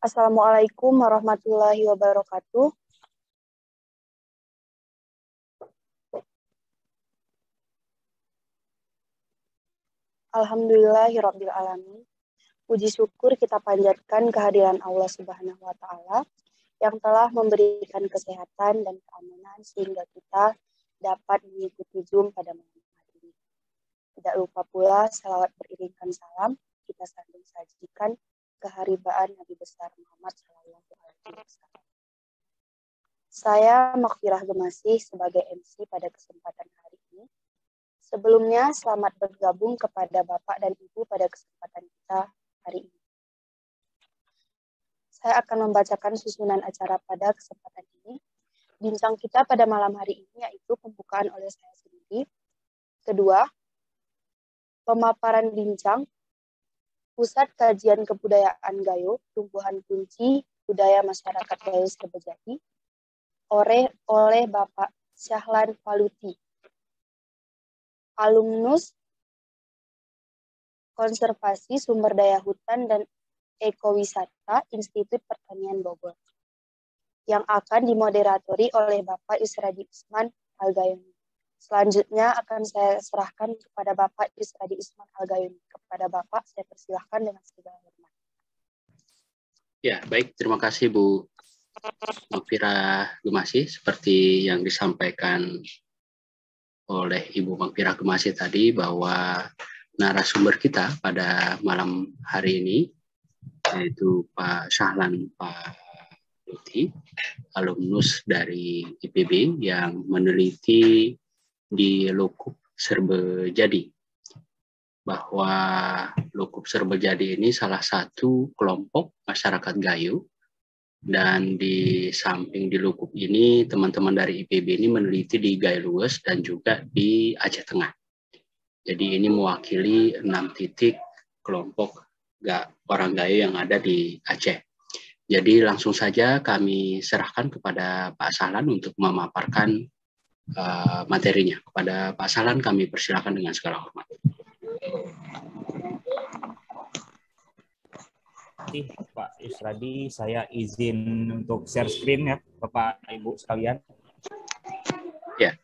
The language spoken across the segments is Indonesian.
Assalamualaikum warahmatullahi wabarakatuh. Alhamdulillahirabbil alamin. Puji syukur kita panjatkan kehadiran Allah Subhanahu wa taala yang telah memberikan kesehatan dan keamanan sehingga kita dapat mengikuti Zoom pada malam hari ini. Tidak lupa pula salawat beriringkan salam kita sambung sajikan keharibaan Nabi besar Muhammad sallallahu alaihi wasallam. Saya Makfirah Gemasih sebagai MC pada kesempatan hari ini. Sebelumnya, selamat bergabung kepada Bapak dan Ibu pada kesempatan kita hari ini. Saya akan membacakan susunan acara pada kesempatan ini. Bincang kita pada malam hari ini yaitu pembukaan oleh saya sendiri. Kedua, pemaparan bincang Pusat Kajian Kebudayaan Gayo, Tumbuhan Kunci Budaya Masyarakat Gayo Serbejadi, oleh Bapak Syahlan Faluti, alumnus Konservasi Sumber Daya Hutan dan Ekowisata Institut Pertanian Bogor, yang akan dimoderatori oleh Bapak Yusradi Usman Al-Gayuni. Selanjutnya akan saya serahkan kepada Bapak Yusradi Usman Al-Gayuni. Kepada Bapak, saya persilahkan dengan segala hormat. Ya, baik. Terima kasih Bu Makfirah Gemasih. Seperti yang disampaikan oleh Ibu Makfirah Gemasih tadi, bahwa narasumber kita pada malam hari ini yaitu Pak Syahlan Faluti, alumnus dari IPB yang meneliti di Lokup Serbejadi, bahwa Lokup Serbejadi ini salah satu kelompok masyarakat Gayo, dan di samping di Lokup ini teman-teman dari IPB ini meneliti di Gayo Lues dan juga di Aceh Tengah. Jadi ini mewakili 6 titik kelompok orang Gayo yang ada di Aceh. Jadi langsung saja kami serahkan kepada Pak Syahlan untuk memaparkan materinya. Kepada Pak Syahlan kami persilakan dengan segala hormat. Pak Yusradi, saya izin untuk share screen ya, Bapak Ibu sekalian. Ya.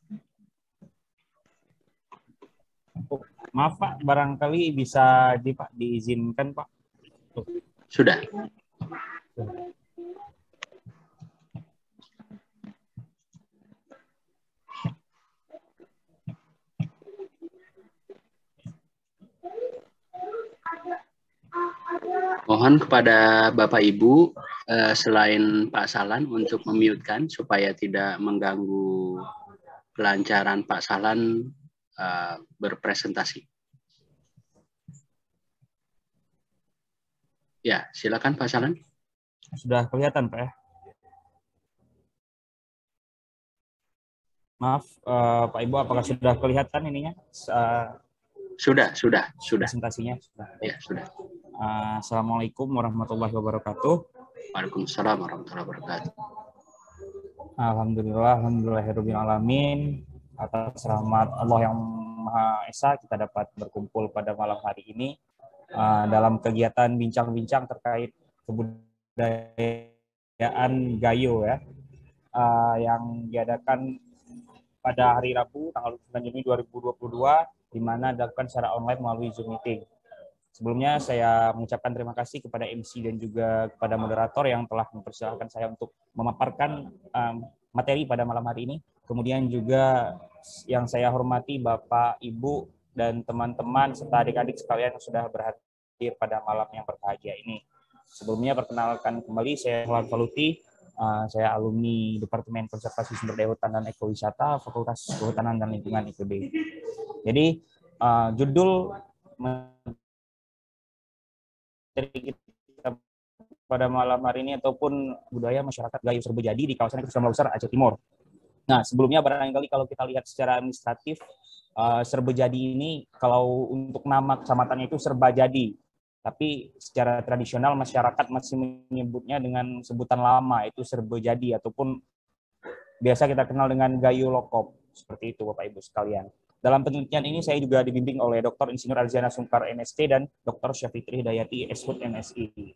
Oh, maaf Pak, barangkali bisa diizinkan Pak. Sudah. Mohon kepada Bapak Ibu, selain Pak Syahlan untuk memute-kan supaya tidak mengganggu kelancaran Pak Syahlan berpresentasi. Ya, silakan Pak Syahlan. Sudah kelihatan Pak ya? Maaf Pak Ibu, apakah sudah kelihatan ininya? Sudah. Presentasinya sudah. Ya, sudah. Assalamualaikum warahmatullahi wabarakatuh. Waalaikumsalam warahmatullahi wabarakatuh. Alhamdulillahirabbil alamin. Atas rahmat Allah yang Maha Esa kita dapat berkumpul pada malam hari ini dalam kegiatan bincang-bincang terkait kebudayaan Gayo ya, yang diadakan pada hari Rabu tanggal 9 Juni 2022, di mana dilakukan secara online melalui Zoom meeting. Sebelumnya saya mengucapkan terima kasih kepada MC dan juga kepada moderator yang telah mempersilahkan saya untuk memaparkan materi pada malam hari ini. Kemudian juga yang saya hormati Bapak, Ibu, dan teman-teman serta adik-adik sekalian yang sudah berhadir pada malam yang berbahagia ini. Sebelumnya perkenalkan kembali, saya Syahlan Faluti. Saya alumni Departemen Konservasi Sumber Daya Hutan dan Ekowisata, Fakultas Kehutanan dan Lingkungan IPB. Jadi judul kita pada malam hari ini ataupun budaya masyarakat Gayo Serbejadi di kawasan Ekowisata Besar Aceh Timur. Nah, sebelumnya barangkali kalau kita lihat secara administratif, Serbejadi ini kalau untuk nama kecamatannya itu Serbajadi, tapi secara tradisional masyarakat masih menyebutnya dengan sebutan lama itu Serbejadi ataupun biasa kita kenal dengan Gayo Lokop. Seperti itu Bapak Ibu sekalian. Dalam penelitian ini saya juga dibimbing oleh Dr. Insinyur Arziana Sungkar MSc dan Dr. Syafitri Hidayati Eshud MSI.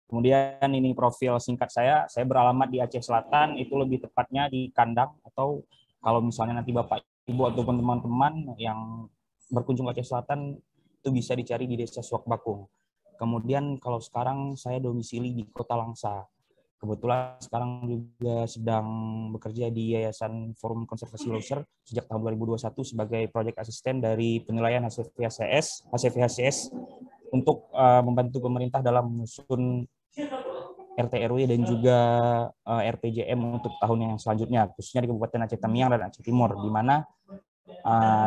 Kemudian ini profil singkat saya beralamat di Aceh Selatan, itu lebih tepatnya di Kandang, atau kalau misalnya nanti Bapak Ibu ataupun teman-teman yang berkunjung ke Aceh Selatan itu bisa dicari di Desa Suak Bakung. Kemudian kalau sekarang saya domisili di Kota Langsa. Kebetulan sekarang juga sedang bekerja di Yayasan Forum Konservasi Loser sejak tahun 2021 sebagai project assistant dari penilaian hasil VHCS untuk membantu pemerintah dalam menyusun RT RW dan juga RPJM untuk tahun yang selanjutnya, khususnya di Kabupaten Aceh Tamiang dan Aceh Timur, di mana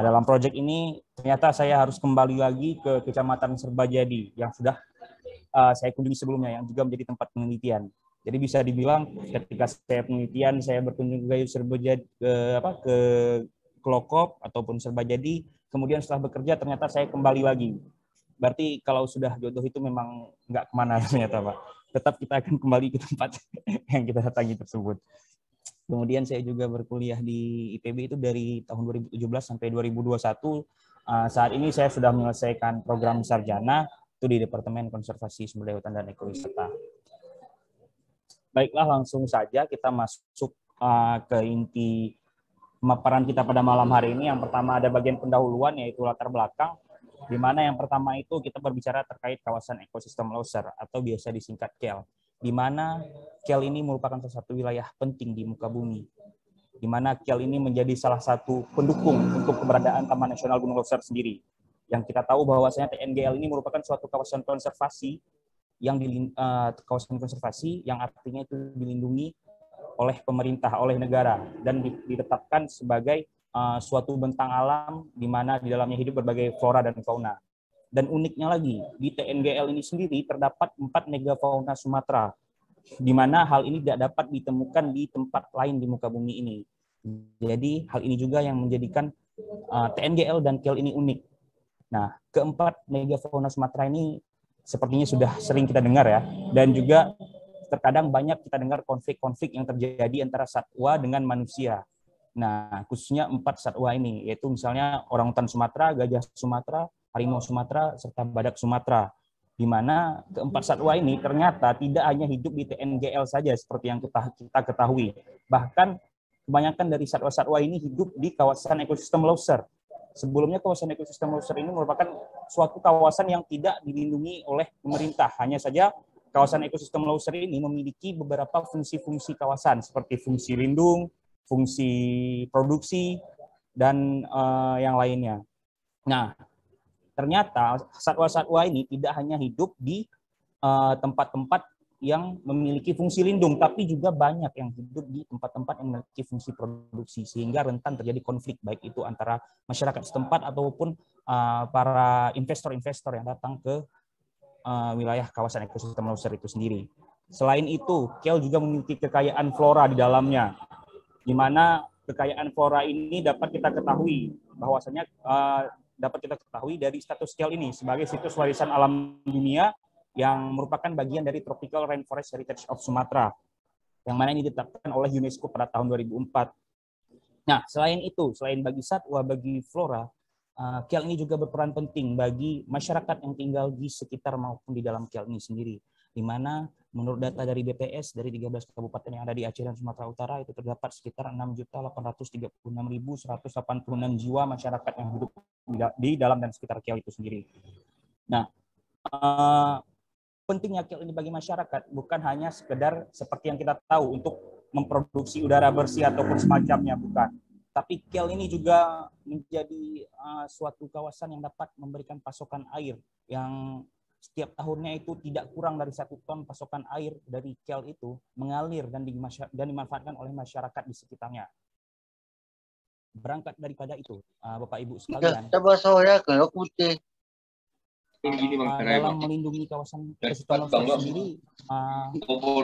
dalam proyek ini ternyata saya harus kembali lagi ke Kecamatan Serbajadi yang sudah saya kunjungi sebelumnya, yang juga menjadi tempat penelitian. Jadi bisa dibilang ketika saya penelitian, saya berkunjung ke Serbajadi, ke Klokop ataupun Serbajadi, kemudian setelah bekerja ternyata saya kembali lagi. Berarti kalau sudah jodoh itu memang nggak kemana ternyata, Pak. Tetap kita akan kembali ke tempat yang kita datangi tersebut. Kemudian saya juga berkuliah di IPB itu dari tahun 2017 sampai 2021. Saat ini saya sudah menyelesaikan program sarjana itu di Departemen Konservasi Sumber Daya Hutan dan Ekowisata. Baiklah, langsung saja kita masuk ke inti pemaparan kita pada malam hari ini. Yang pertama ada bagian pendahuluan, yaitu latar belakang, di mana yang pertama itu kita berbicara terkait kawasan ekosistem Loser atau biasa disingkat KEL, di mana KEL ini merupakan salah satu wilayah penting di muka bumi, di mana KEL ini menjadi salah satu pendukung untuk keberadaan Taman Nasional Gunung Loser sendiri. Yang kita tahu bahwasanya TNGL ini merupakan suatu kawasan konservasi yang artinya itu dilindungi oleh pemerintah, oleh negara, dan ditetapkan sebagai suatu bentang alam di mana di dalamnya hidup berbagai flora dan fauna. Dan uniknya lagi, di TNGL ini sendiri terdapat 4 megafauna Sumatera, di mana hal ini tidak dapat ditemukan di tempat lain di muka bumi ini. Jadi hal ini juga yang menjadikan TNGL dan KEL ini unik. Nah, keempat megafauna Sumatera ini sepertinya sudah sering kita dengar ya, dan juga terkadang banyak kita dengar konflik-konflik yang terjadi antara satwa dengan manusia. Nah, khususnya 4 satwa ini, yaitu misalnya orangutan Sumatera, gajah Sumatera, harimau Sumatera, serta badak Sumatera. Di mana keempat satwa ini ternyata tidak hanya hidup di TNGL saja seperti yang kita ketahui. Bahkan kebanyakan dari satwa-satwa ini hidup di kawasan ekosistem Loser. Sebelumnya kawasan ekosistem Loser ini merupakan suatu kawasan yang tidak dilindungi oleh pemerintah. Hanya saja kawasan ekosistem Loser ini memiliki beberapa fungsi-fungsi kawasan seperti fungsi lindung, fungsi produksi, dan yang lainnya. Nah, ternyata satwa-satwa ini tidak hanya hidup di tempat-tempat yang memiliki fungsi lindung, tapi juga banyak yang hidup di tempat-tempat yang memiliki fungsi produksi, sehingga rentan terjadi konflik, baik itu antara masyarakat setempat ataupun para investor-investor yang datang ke wilayah kawasan ekosistem Loser itu sendiri. Selain itu, KEL juga memiliki kekayaan flora di dalamnya, di mana kekayaan flora ini dapat kita ketahui bahwasanya dari status KEL ini sebagai situs warisan alam dunia yang merupakan bagian dari Tropical Rainforest Heritage of Sumatra, yang mana ini ditetapkan oleh UNESCO pada tahun 2004. Nah, selain itu, selain bagi satwa, bagi flora, KEL ini juga berperan penting bagi masyarakat yang tinggal di sekitar maupun di dalam KEL ini sendiri, di mana menurut data dari BPS dari 13 kabupaten yang ada di Aceh dan Sumatera Utara itu terdapat sekitar 6.836.186 jiwa masyarakat yang hidup di dalam dan sekitar KEL itu sendiri. Nah, pentingnya KEL ini bagi masyarakat bukan hanya sekedar seperti yang kita tahu untuk memproduksi udara bersih ataupun semacamnya, bukan. Tapi KEL ini juga menjadi suatu kawasan yang dapat memberikan pasokan air yang setiap tahunnya itu tidak kurang dari 1 ton pasokan air dari KEL itu mengalir dan dimanfaatkan oleh masyarakat di sekitarnya. Berangkat daripada itu, Bapak Ibu sekalian, dalam melindungi kawasan ekosistem Loser sendiri,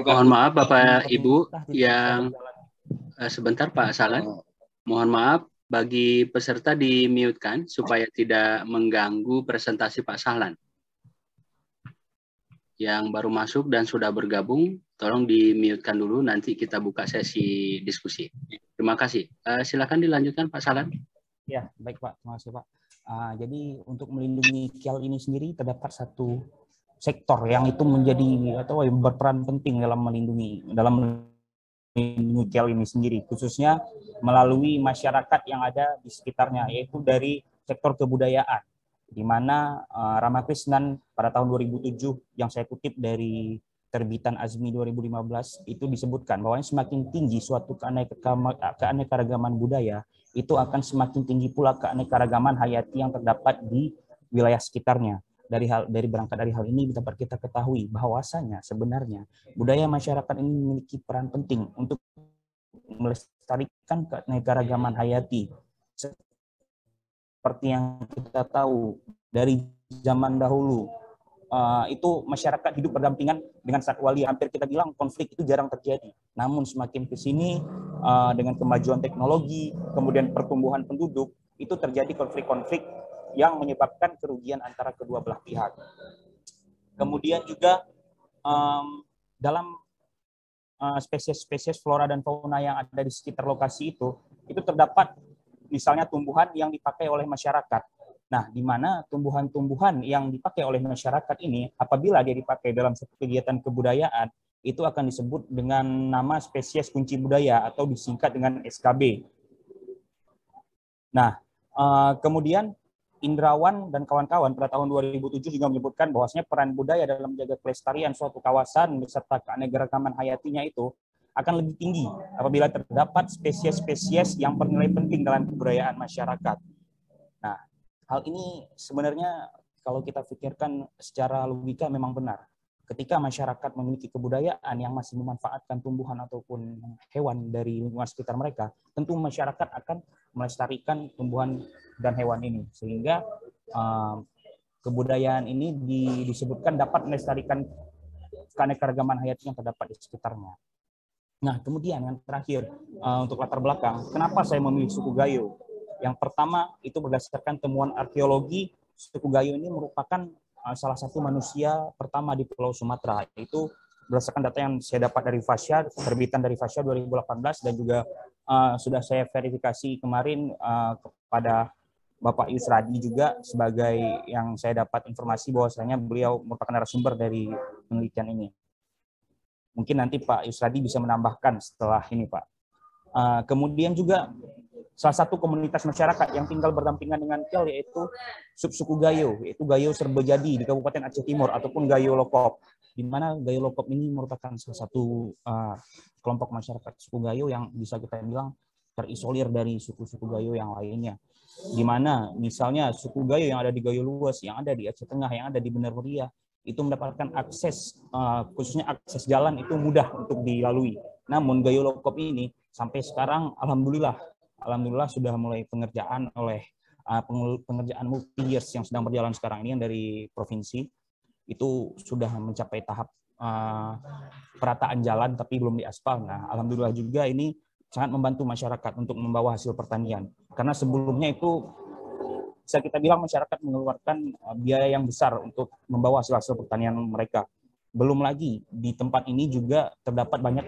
mohon maaf Bapak Ibu yang sebentar Pak Salan, mohon maaf bagi peserta di-mute-kan supaya tidak mengganggu presentasi Pak Sahlan. Yang baru masuk dan sudah bergabung, tolong di-mute-kan dulu, nanti kita buka sesi diskusi. Terima kasih. Silakan dilanjutkan Pak Sahlan. Ya, baik Pak, terima kasih Pak. Jadi untuk melindungi KEL ini sendiri terdapat satu sektor yang itu menjadi atau berperan penting dalam melindungi KEL ini sendiri, khususnya melalui masyarakat yang ada di sekitarnya, yaitu dari sektor kebudayaan, di mana Ramakrishnan pada tahun 2007 yang saya kutip dari terbitan Azmi 2015 itu disebutkan bahwa semakin tinggi suatu keanekaragaman budaya, itu akan semakin tinggi pula keanekaragaman hayati yang terdapat di wilayah sekitarnya. Berangkat dari hal ini dapat kita ketahui bahwasanya sebenarnya budaya masyarakat ini memiliki peran penting untuk melestarikan keanekaragaman hayati. Seperti yang kita tahu dari zaman dahulu, itu masyarakat hidup berdampingan dengan satwa liar. Hampir kita bilang konflik itu jarang terjadi. Namun semakin ke sini dengan kemajuan teknologi, kemudian pertumbuhan penduduk, itu terjadi konflik-konflik yang menyebabkan kerugian antara kedua belah pihak. Kemudian juga dalam spesies-spesies flora dan fauna yang ada di sekitar lokasi itu terdapat misalnya tumbuhan yang dipakai oleh masyarakat. Nah, di mana tumbuhan-tumbuhan yang dipakai oleh masyarakat ini, apabila dia dipakai dalam satu kegiatan kebudayaan, itu akan disebut dengan nama spesies kunci budaya atau disingkat dengan SKB. Nah, kemudian Indrawan dan kawan-kawan pada tahun 2007 juga menyebutkan bahwasanya peran budaya dalam menjaga kelestarian suatu kawasan beserta keanekaragaman hayatinya itu akan lebih tinggi apabila terdapat spesies-spesies yang bernilai penting dalam kebudayaan masyarakat. Nah, hal ini sebenarnya kalau kita pikirkan secara logika memang benar. Ketika masyarakat memiliki kebudayaan yang masih memanfaatkan tumbuhan ataupun hewan dari lingkungan sekitar mereka, tentu masyarakat akan melestarikan tumbuhan dan hewan ini. Sehingga kebudayaan ini disebutkan dapat melestarikan keanekaragaman hayati yang terdapat di sekitarnya. Nah, kemudian yang terakhir, untuk latar belakang, kenapa saya memilih suku Gayo? Yang pertama, itu berdasarkan temuan arkeologi, suku Gayo ini merupakan salah satu manusia pertama di Pulau Sumatera. Itu berdasarkan data yang saya dapat dari Fasya, terbitan dari Fasya 2018, dan juga sudah saya verifikasi kemarin kepada Bapak Yusradi juga sebagai yang saya dapat informasi bahwasanya beliau merupakan narasumber dari penelitian ini. Mungkin nanti Pak Yusradi bisa menambahkan setelah ini, Pak. Kemudian juga salah satu komunitas masyarakat yang tinggal berdampingan dengan KEL yaitu subsuku Gayo, yaitu Gayo Serbejadi di Kabupaten Aceh Timur ataupun Gayo Lokop, di mana Gayo Lokop ini merupakan salah satu kelompok masyarakat suku Gayo yang bisa kita bilang terisolir dari suku-suku Gayo yang lainnya. Di mana misalnya suku Gayo yang ada di Gayo Luas, yang ada di Aceh Tengah, yang ada di Benar Meriah, itu mendapatkan akses, khususnya akses jalan itu mudah untuk dilalui. Namun Gayo Lokop ini sampai sekarang alhamdulillah sudah mulai pengerjaan oleh pengerjaan multi years yang sedang berjalan sekarang ini yang dari provinsi, itu sudah mencapai tahap perataan jalan tapi belum diaspal. Nah, alhamdulillah juga ini sangat membantu masyarakat untuk membawa hasil pertanian. Karena sebelumnya itu bisa kita bilang masyarakat mengeluarkan biaya yang besar untuk membawa hasil pertanian mereka. Belum lagi di tempat ini juga terdapat banyak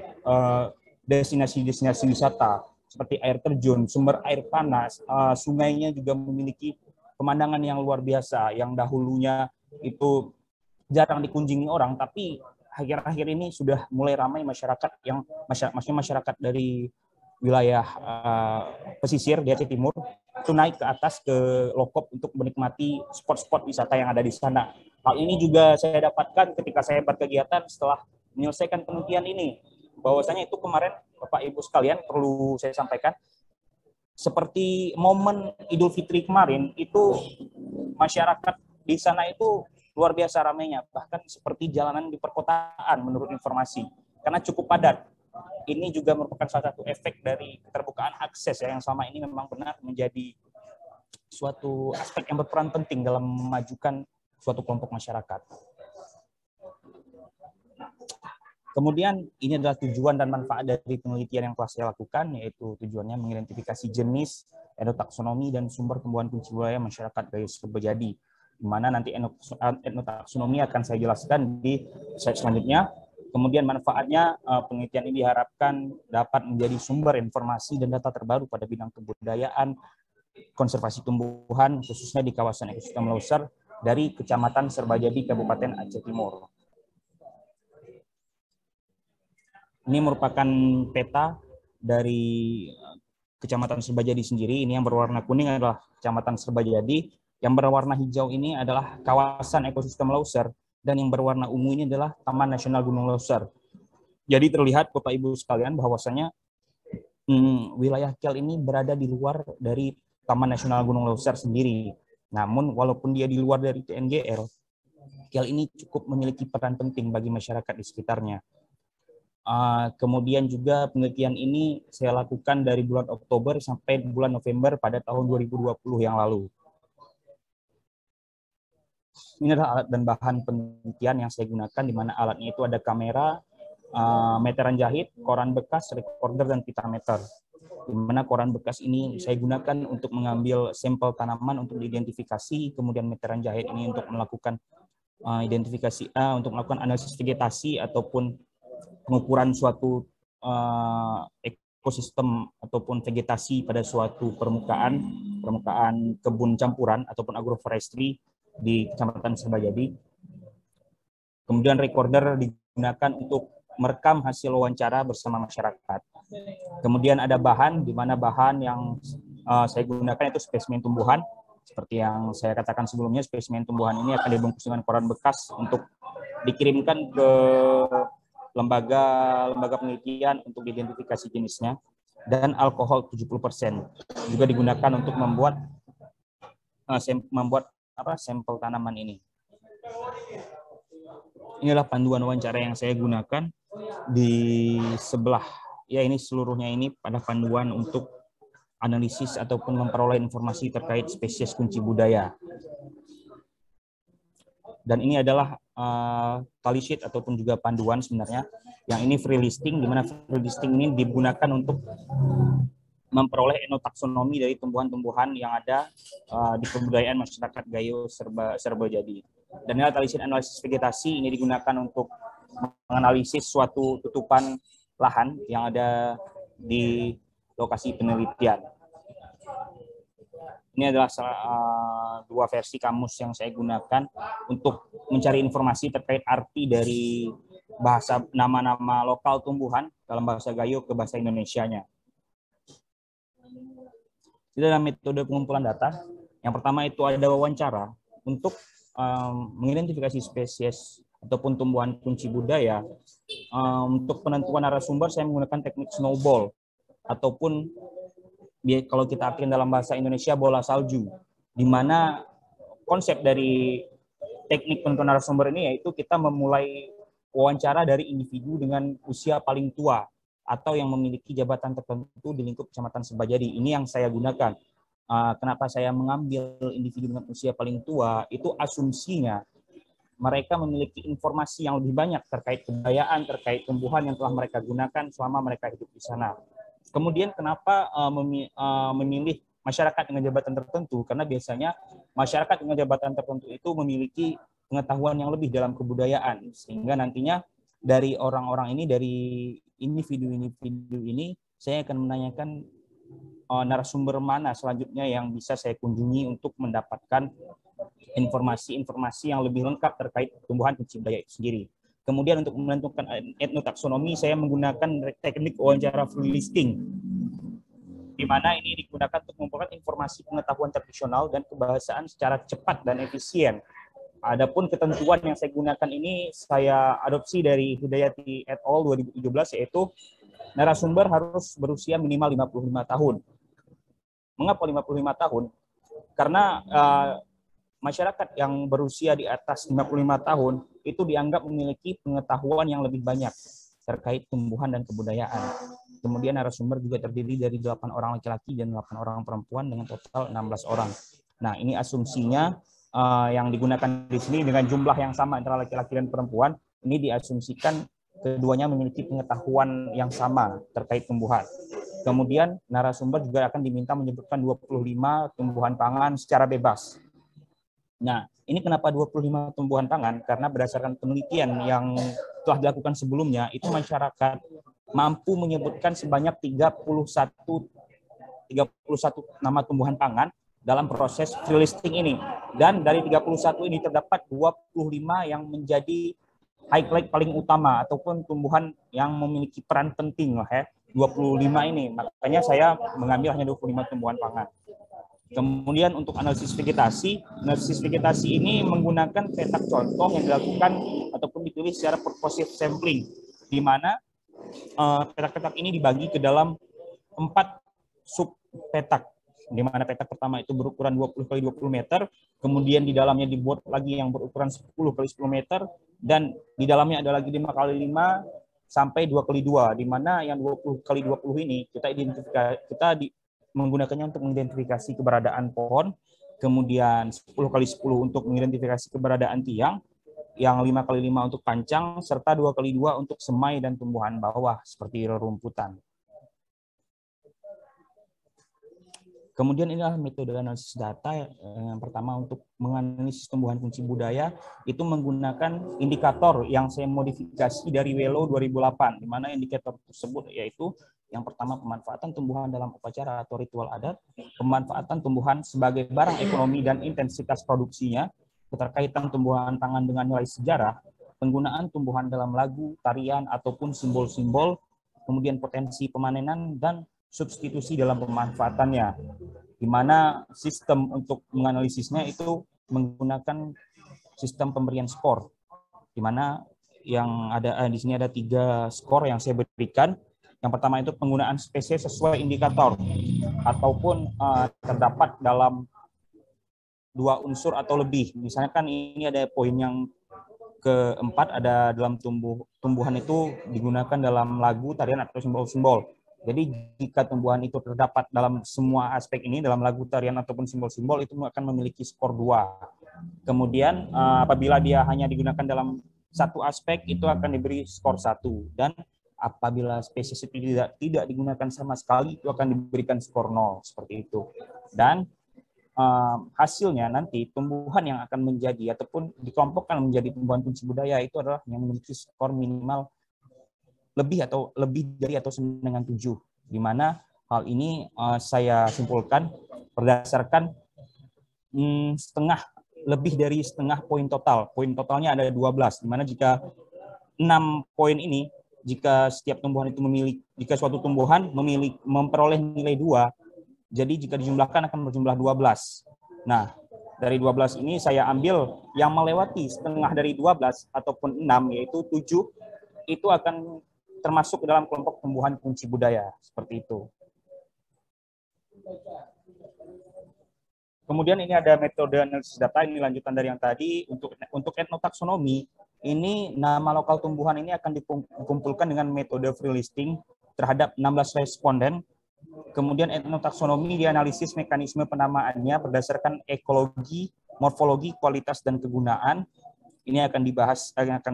destinasi-destinasi wisata seperti air terjun, sumber air panas, sungainya juga memiliki pemandangan yang luar biasa, yang dahulunya itu jarang dikunjungi orang, tapi akhir-akhir ini sudah mulai ramai masyarakat yang masyarakat dari wilayah pesisir di Aceh Timur itu naik ke atas ke Lokop untuk menikmati spot-spot wisata yang ada di sana. Hal ini juga saya dapatkan ketika saya berkegiatan setelah menyelesaikan penelitian ini, bahwasanya itu kemarin Bapak Ibu sekalian perlu saya sampaikan, seperti momen Idul Fitri kemarin itu masyarakat di sana itu luar biasa ramainya, bahkan seperti jalanan di perkotaan menurut informasi, karena cukup padat. Ini juga merupakan salah satu efek dari keterbukaan akses yang selama ini memang benar menjadi suatu aspek yang berperan penting dalam memajukan suatu kelompok masyarakat. Kemudian ini adalah tujuan dan manfaat dari penelitian yang telah saya lakukan, yaitu tujuannya mengidentifikasi jenis, endotaksonomi, dan sumber tumbuhan kunci budaya masyarakat Gayo Serbejadi, di mana nanti etnotaksonomi akan saya jelaskan di slide selanjutnya. Kemudian manfaatnya, penelitian ini diharapkan dapat menjadi sumber informasi dan data terbaru pada bidang kebudayaan, konservasi tumbuhan, khususnya di kawasan ekosistem Lauser, dari Kecamatan Serbajadi, Kabupaten Aceh Timur. Ini merupakan peta dari Kecamatan Serbajadi sendiri. Ini yang berwarna kuning adalah Kecamatan Serbajadi, yang berwarna hijau ini adalah kawasan ekosistem Lauser, dan yang berwarna ungu ini adalah Taman Nasional Gunung Lauser. Jadi terlihat Bapak Ibu sekalian bahwasanya wilayah Kiel ini berada di luar dari Taman Nasional Gunung Lauser sendiri. Namun walaupun dia di luar dari TNGL, Kiel ini cukup memiliki peran penting bagi masyarakat di sekitarnya. Kemudian juga penelitian ini saya lakukan dari bulan Oktober sampai bulan November pada tahun 2020 yang lalu. Ini adalah alat dan bahan penelitian yang saya gunakan, di mana alatnya itu ada kamera, meteran jahit, koran bekas, recorder, dan pitameter. Di mana koran bekas ini saya gunakan untuk mengambil sampel tanaman untuk diidentifikasi, kemudian meteran jahit ini untuk melakukan identifikasi, untuk melakukan analisis vegetasi ataupun pengukuran suatu ekosistem ataupun vegetasi pada suatu permukaan kebun campuran ataupun agroforestry di Kecamatan Serbajadi. Kemudian recorder digunakan untuk merekam hasil wawancara bersama masyarakat. Kemudian ada bahan, di mana bahan yang saya gunakan itu spesimen tumbuhan. Seperti yang saya katakan sebelumnya, spesimen tumbuhan ini akan dibungkus dengan koran bekas untuk dikirimkan ke lembaga penelitian untuk identifikasi jenisnya, dan alkohol 70% juga digunakan untuk membuat sampel tanaman ini. Inilah panduan wawancara yang saya gunakan. Di sebelah, ya ini seluruhnya ini pada panduan untuk analisis ataupun memperoleh informasi terkait spesies kunci budaya. Dan ini adalah tally sheet ataupun juga panduan sebenarnya. Yang ini free listing, di mana free listing ini digunakan untuk memperoleh enotaksonomi dari tumbuhan-tumbuhan yang ada di kebudayaan masyarakat Gayo Serbajadi. Dan ini tally sheet analisis vegetasi, ini digunakan untuk menganalisis suatu tutupan lahan yang ada di lokasi penelitian. Ini adalah dua versi kamus yang saya gunakan untuk mencari informasi terkait arti dari bahasa nama-nama lokal tumbuhan dalam bahasa Gayo ke bahasa Indonesianya. Ini adalah metode pengumpulan data. Yang pertama itu ada wawancara untuk mengidentifikasi spesies ataupun tumbuhan kunci budaya. Untuk penentuan narasumber saya menggunakan teknik snowball ataupun kalau kita artikan dalam bahasa Indonesia bola salju, di mana konsep dari teknik penentuan narasumber ini yaitu kita memulai wawancara dari individu dengan usia paling tua atau yang memiliki jabatan tertentu di lingkup Kecamatan Serbajadi. Ini yang saya gunakan. Kenapa saya mengambil individu dengan usia paling tua? Itu asumsinya mereka memiliki informasi yang lebih banyak terkait kebudayaan, terkait tumbuhan yang telah mereka gunakan selama mereka hidup di sana. Kemudian kenapa memilih masyarakat dengan jabatan tertentu? Karena biasanya masyarakat dengan jabatan tertentu itu memiliki pengetahuan yang lebih dalam kebudayaan, sehingga nantinya dari orang-orang ini, dari individu-individu ini, saya akan menanyakan narasumber mana selanjutnya yang bisa saya kunjungi untuk mendapatkan informasi-informasi yang lebih lengkap terkait tumbuhan kunci budaya itu sendiri. Kemudian untuk menentukan etnotaksonomi, saya menggunakan teknik wawancara free listing, di mana ini digunakan untuk mengumpulkan informasi pengetahuan tradisional dan kebahasaan secara cepat dan efisien. Adapun ketentuan yang saya gunakan ini saya adopsi dari Hudayati et al. 2017, yaitu narasumber harus berusia minimal 55 tahun. Mengapa 55 tahun? Karena masyarakat yang berusia di atas 55 tahun itu dianggap memiliki pengetahuan yang lebih banyak terkait tumbuhan dan kebudayaan. Kemudian narasumber juga terdiri dari 8 orang laki-laki dan 8 orang perempuan dengan total 16 orang. Nah, ini asumsinya yang digunakan di sini dengan jumlah yang sama antara laki-laki dan perempuan, ini diasumsikan keduanya memiliki pengetahuan yang sama terkait tumbuhan. Kemudian narasumber juga akan diminta menyebutkan 25 tumbuhan pangan secara bebas. Nah, ini kenapa 25 tumbuhan pangan? Karena berdasarkan penelitian yang telah dilakukan sebelumnya, itu masyarakat mampu menyebutkan sebanyak 31 nama tumbuhan pangan dalam proses free listing ini. Dan dari 31 ini terdapat 25 yang menjadi highlight paling utama ataupun tumbuhan yang memiliki peran penting lah ya. 25 ini. Makanya saya mengambil hanya 25 tumbuhan pangan. Kemudian untuk analisis vegetasi ini menggunakan petak contoh yang dilakukan ataupun dipilih secara purposive sampling, di mana petak-petak ini dibagi ke dalam 4 sub petak, di mana petak pertama itu berukuran 20 kali 20 meter, kemudian di dalamnya dibuat lagi yang berukuran 10 kali 10 meter, dan di dalamnya ada lagi 5 kali 5 sampai 2 kali 2, di mana yang 20 kali 20 ini menggunakannya untuk mengidentifikasi keberadaan pohon, kemudian 10 kali 10 untuk mengidentifikasi keberadaan tiang, yang 5 kali 5 untuk pancang, serta 2 kali 2 untuk semai dan tumbuhan bawah seperti rerumputan. Kemudian inilah metode analisis data. Yang pertama untuk menganalisis tumbuhan kunci budaya itu menggunakan indikator yang saya modifikasi dari WELO 2008, di mana indikator tersebut yaitu yang pertama pemanfaatan tumbuhan dalam upacara atau ritual adat, pemanfaatan tumbuhan sebagai barang ekonomi dan intensitas produksinya, keterkaitan tumbuhan pangan dengan nilai sejarah, penggunaan tumbuhan dalam lagu, tarian, ataupun simbol-simbol, kemudian potensi pemanenan, dan substitusi dalam pemanfaatannya, di mana sistem untuk menganalisisnya itu menggunakan sistem pemberian skor, di mana yang ada di sini ada 3 skor yang saya berikan. Yang pertama itu penggunaan spesies sesuai indikator ataupun terdapat dalam 2 unsur atau lebih. Misalnya kan ini ada poin yang keempat, ada dalam tumbuhan itu digunakan dalam lagu, tarian, atau simbol-simbol. Jadi jika tumbuhan itu terdapat dalam semua aspek ini, dalam lagu, tarian, ataupun simbol-simbol, itu akan memiliki skor 2. Kemudian apabila dia hanya digunakan dalam satu aspek, itu akan diberi skor 1. Dan apabila spesies itu tidak digunakan sama sekali, itu akan diberikan skor 0. Seperti itu. Dan hasilnya nanti tumbuhan yang akan menjadi ataupun dikelompokkan menjadi tumbuhan kunci budaya itu adalah yang memiliki skor minimal lebih dari atau sama dengan 7, di mana hal ini saya simpulkan berdasarkan lebih dari setengah poin total. Poin totalnya ada 12, di mana jika 6 poin ini, jika setiap tumbuhan itu jika suatu tumbuhan memperoleh nilai 2, jadi jika dijumlahkan akan berjumlah 12. Nah, dari 12 ini saya ambil yang melewati setengah dari 12 ataupun 6, yaitu 7, itu akan termasuk dalam kelompok tumbuhan kunci budaya, seperti itu. Kemudian ini ada metode analisis data, ini lanjutan dari yang tadi. Untuk etnotaksonomi, ini nama lokal tumbuhan ini akan dikumpulkan dengan metode free listing terhadap 16 responden. Kemudian etnotaksonomi dianalisis mekanisme penamaannya berdasarkan ekologi, morfologi, kualitas, dan kegunaan. Ini akan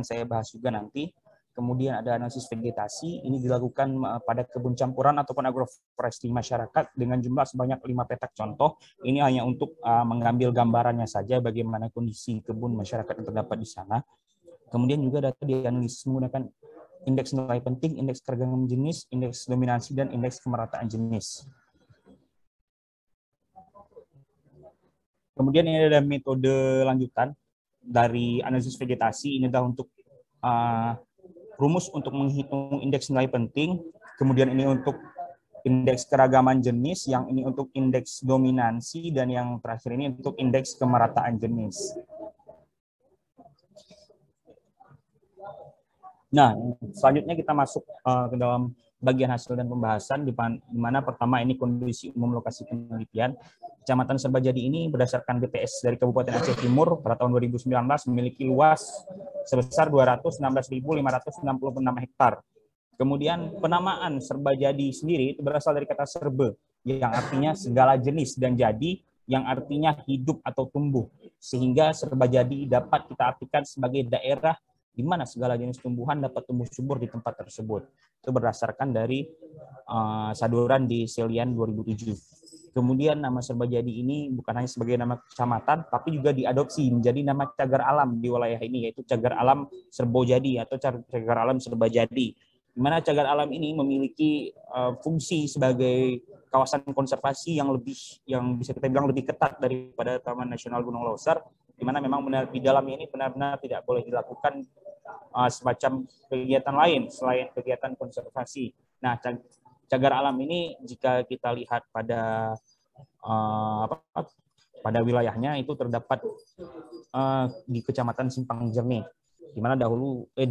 saya bahas juga nanti. Kemudian ada analisis vegetasi, ini dilakukan pada kebun campuran ataupun agroforestry masyarakat dengan jumlah sebanyak 5 petak contoh. Ini hanya untuk mengambil gambarannya saja bagaimana kondisi kebun masyarakat yang terdapat di sana. Kemudian juga data dianalisis menggunakan indeks nilai penting, indeks keragaman jenis, indeks dominasi, dan indeks kemerataan jenis. Kemudian ini ada metode lanjutan dari analisis vegetasi, ini adalah untuk rumus untuk menghitung indeks nilai penting, kemudian ini untuk indeks keragaman jenis, yang ini untuk indeks dominansi, dan yang terakhir ini untuk indeks kemerataan jenis. Nah, selanjutnya kita masuk ke dalam bagian hasil dan pembahasan, di mana pertama ini kondisi umum lokasi penelitian. Kecamatan Serbajadi ini berdasarkan BPS dari Kabupaten Aceh Timur pada tahun 2019 memiliki luas sebesar 216.566 hektar. Kemudian penamaan Serbajadi sendiri itu berasal dari kata serbe, yang artinya segala jenis, dan jadi yang artinya hidup atau tumbuh. Sehingga Serbajadi dapat kita artikan sebagai daerah di mana segala jenis tumbuhan dapat tumbuh subur di tempat tersebut. Itu berdasarkan dari saduran di Selian 2007. Kemudian nama Serbajadi ini bukan hanya sebagai nama kecamatan, tapi juga diadopsi menjadi nama cagar alam di wilayah ini, yaitu cagar alam Serbojadi atau cagar alam Serbajadi. Di mana cagar alam ini memiliki fungsi sebagai kawasan konservasi yang bisa kita bilang lebih ketat daripada Taman Nasional Gunung Leuser, di mana memang di dalam ini benar-benar tidak boleh dilakukan semacam kegiatan lain selain kegiatan konservasi. Nah, cagar alam ini jika kita lihat pada pada wilayahnya itu terdapat di Kecamatan Simpang Jernih, di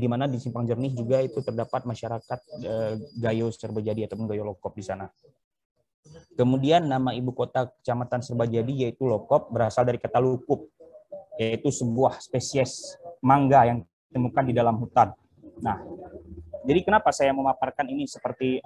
mana di Simpang Jernih juga itu terdapat masyarakat Gayo Serbajadi ataupun Gayo Lokop di sana. Kemudian nama ibu kota Kecamatan Serbajadi yaitu Lokop berasal dari kata lukup, yaitu sebuah spesies mangga yang ditemukan di dalam hutan. Nah, jadi kenapa saya memaparkan ini seperti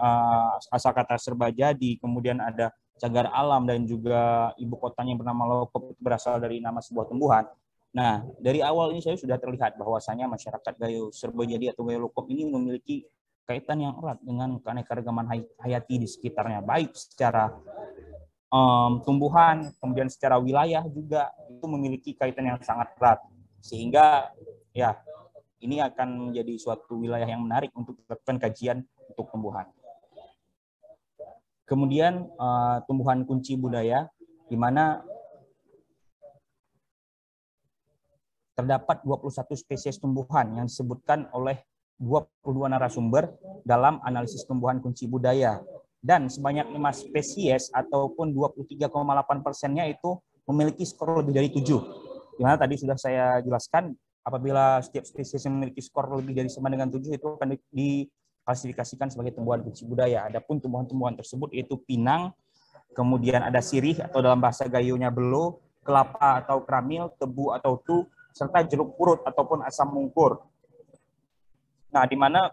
asal kata Serbajadi, kemudian ada cagar alam dan juga ibu kotanya yang bernama Lokop itu berasal dari nama sebuah tumbuhan. Nah, dari awal ini saya sudah terlihat bahwasanya masyarakat Gayo Serbajadi atau Gayo Lokop ini memiliki kaitan yang erat dengan keanekaragaman hayati di sekitarnya, baik secara tumbuhan, kemudian secara wilayah juga itu memiliki kaitan yang sangat erat, sehingga ya ini akan menjadi suatu wilayah yang menarik untuk dilakukan kajian untuk tumbuhan. Kemudian tumbuhan kunci budaya, di mana terdapat 21 spesies tumbuhan yang disebutkan oleh 22 narasumber dalam analisis tumbuhan kunci budaya. Dan sebanyak 5 spesies ataupun 23,8%-nya itu memiliki skor lebih dari 7. Di mana tadi sudah saya jelaskan, apabila setiap spesies yang memiliki skor lebih dari sama dengan 7 itu akan diklasifikasikan sebagai tumbuhan kunci budaya. Adapun tumbuhan-tumbuhan tersebut yaitu pinang, kemudian ada sirih atau dalam bahasa Gayonya belo, kelapa atau kramil, tebu atau tu, serta jeruk purut ataupun asam mungkur. Nah, di mana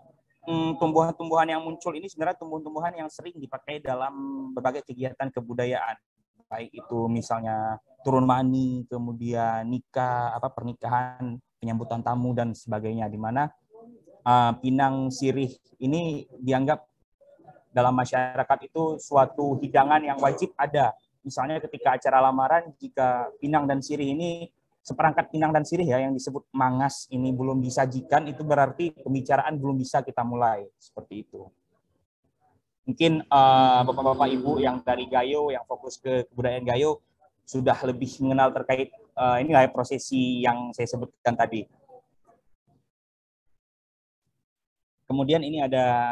tumbuhan-tumbuhan yang muncul ini sebenarnya tumbuhan-tumbuhan yang sering dipakai dalam berbagai kegiatan kebudayaan, baik itu misalnya turun mani, kemudian nikah, pernikahan, penyambutan tamu dan sebagainya, di mana pinang sirih ini dianggap dalam masyarakat itu suatu hidangan yang wajib ada. Misalnya ketika acara lamaran, jika pinang dan sirih ini, seperangkat pinang dan sirih ya yang disebut mangas ini belum disajikan, itu berarti pembicaraan belum bisa kita mulai, seperti itu. Mungkin Bapak-Bapak Ibu yang dari Gayo, yang fokus ke kebudayaan Gayo, sudah lebih mengenal terkait inilah prosesi yang saya sebutkan tadi. Kemudian ini ada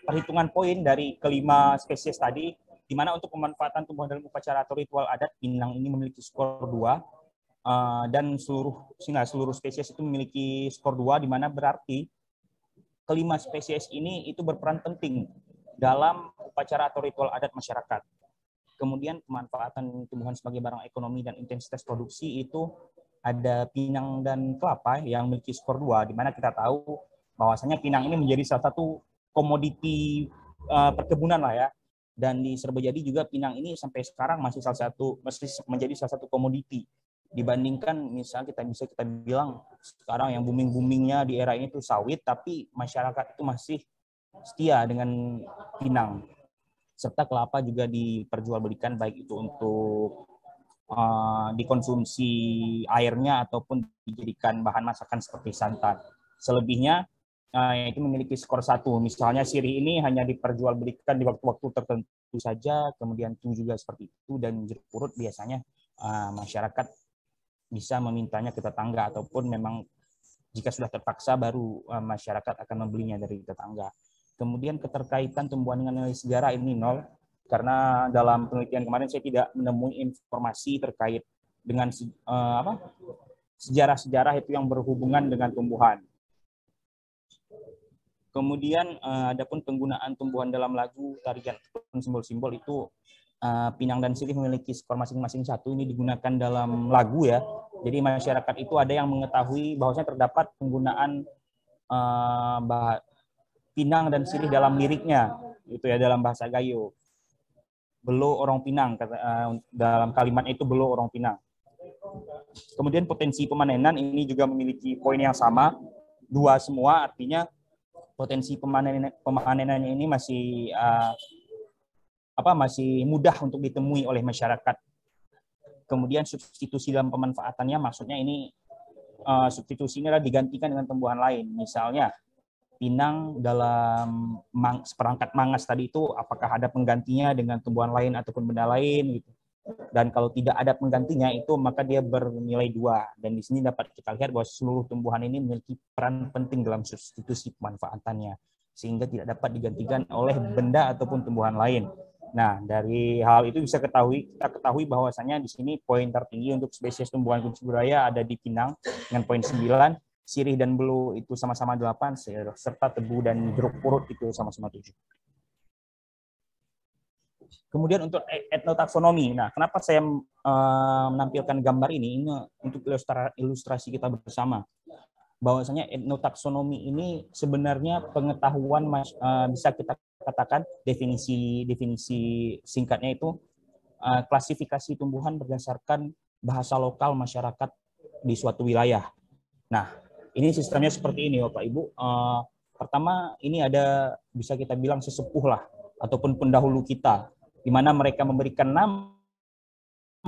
perhitungan poin dari kelima spesies tadi, di mana untuk pemanfaatan tumbuhan dalam upacara atau ritual adat, pinang ini memiliki skor 2, dan seluruh spesies itu memiliki skor 2, di mana berarti kelima spesies ini itu berperan penting dalam upacara atau ritual adat masyarakat. Kemudian pemanfaatan tumbuhan sebagai barang ekonomi dan intensitas produksi itu ada pinang dan kelapa yang memiliki skor 2, di mana kita tahu bahwasanya pinang ini menjadi salah satu komoditi perkebunan lah ya. Dan di Serbajadi juga pinang ini sampai sekarang masih menjadi salah satu komoditi. Dibandingkan misalnya kita bilang sekarang yang boomingnya di era ini tuh sawit, tapi masyarakat itu masih setia dengan pinang. Serta kelapa juga diperjualbelikan baik itu untuk dikonsumsi airnya ataupun dijadikan bahan masakan seperti santan. Selebihnya itu memiliki skor 1. Misalnya sirih ini hanya diperjualbelikan di waktu-waktu tertentu saja, kemudian tu juga seperti itu, dan jeruk purut biasanya masyarakat bisa memintanya ke tetangga, ataupun memang jika sudah terpaksa baru masyarakat akan membelinya dari tetangga. Kemudian keterkaitan tumbuhan dengan nilai sejarah ini 0, karena dalam penelitian kemarin saya tidak menemui informasi terkait dengan sejarah-sejarah itu yang berhubungan dengan tumbuhan. Kemudian adapun penggunaan tumbuhan dalam lagu, tarian, simbol-simbol itu pinang dan sirih memiliki skor masing-masing 1. Ini digunakan dalam lagu ya. Jadi masyarakat itu ada yang mengetahui bahwasanya terdapat penggunaan pinang dan sirih dalam liriknya, itu ya dalam bahasa Gayo. Belo orang Pinang, dalam kalimat itu belo orang Pinang. Kemudian potensi pemanenan ini juga memiliki poin yang sama, 2 semua, artinya potensi pemanenannya ini masih masih mudah untuk ditemui oleh masyarakat. Kemudian substitusi dalam pemanfaatannya, maksudnya ini substitusi ini adalah digantikan dengan tumbuhan lain. Misalnya pinang dalam seperangkat mangas tadi itu apakah ada penggantinya dengan tumbuhan lain ataupun benda lain gitu. Dan kalau tidak ada penggantinya itu maka dia bernilai 2. Dan di sini dapat kita lihat bahwa seluruh tumbuhan ini memiliki peran penting dalam substitusi pemanfaatannya sehingga tidak dapat digantikan oleh benda ataupun tumbuhan lain. Nah, dari hal itu kita ketahui bahwasanya di sini poin tertinggi untuk spesies tumbuhan kunci budaya ada di pinang dengan poin 9, sirih dan belu itu sama-sama 8, serta tebu dan jeruk purut itu sama-sama 7. Kemudian untuk etnotaksonomi. Nah, kenapa saya menampilkan gambar ini untuk ilustrasi kita bersama. Bahwasanya etnotaksonomi ini sebenarnya pengetahuan bisa kita katakan definisi singkatnya itu klasifikasi tumbuhan berdasarkan bahasa lokal masyarakat di suatu wilayah. Nah, ini sistemnya seperti ini, Bapak Ibu. Pertama, ini ada bisa kita bilang sesepuh lah ataupun pendahulu kita, di mana mereka memberikan nama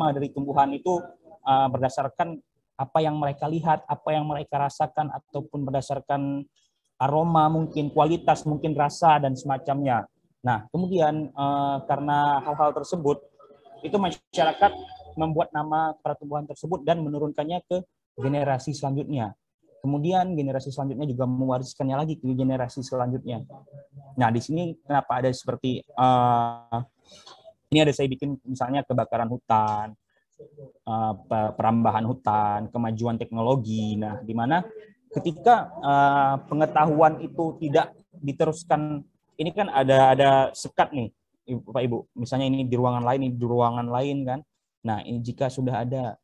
dari tumbuhan itu berdasarkan apa yang mereka lihat, apa yang mereka rasakan, ataupun berdasarkan aroma, mungkin kualitas, mungkin rasa, dan semacamnya. Nah, kemudian karena hal-hal tersebut, itu masyarakat membuat nama para tumbuhan tersebut dan menurunkannya ke generasi selanjutnya. Kemudian generasi selanjutnya juga mewariskannya lagi ke generasi selanjutnya. Nah, di sini kenapa ada seperti ini ada saya bikin misalnya kebakaran hutan, perambahan hutan, kemajuan teknologi. Nah, di mana ketika pengetahuan itu tidak diteruskan, ini kan ada sekat nih, Pak Ibu. Misalnya ini di ruangan lain, ini di ruangan lain kan. Nah, ini jika sudah ada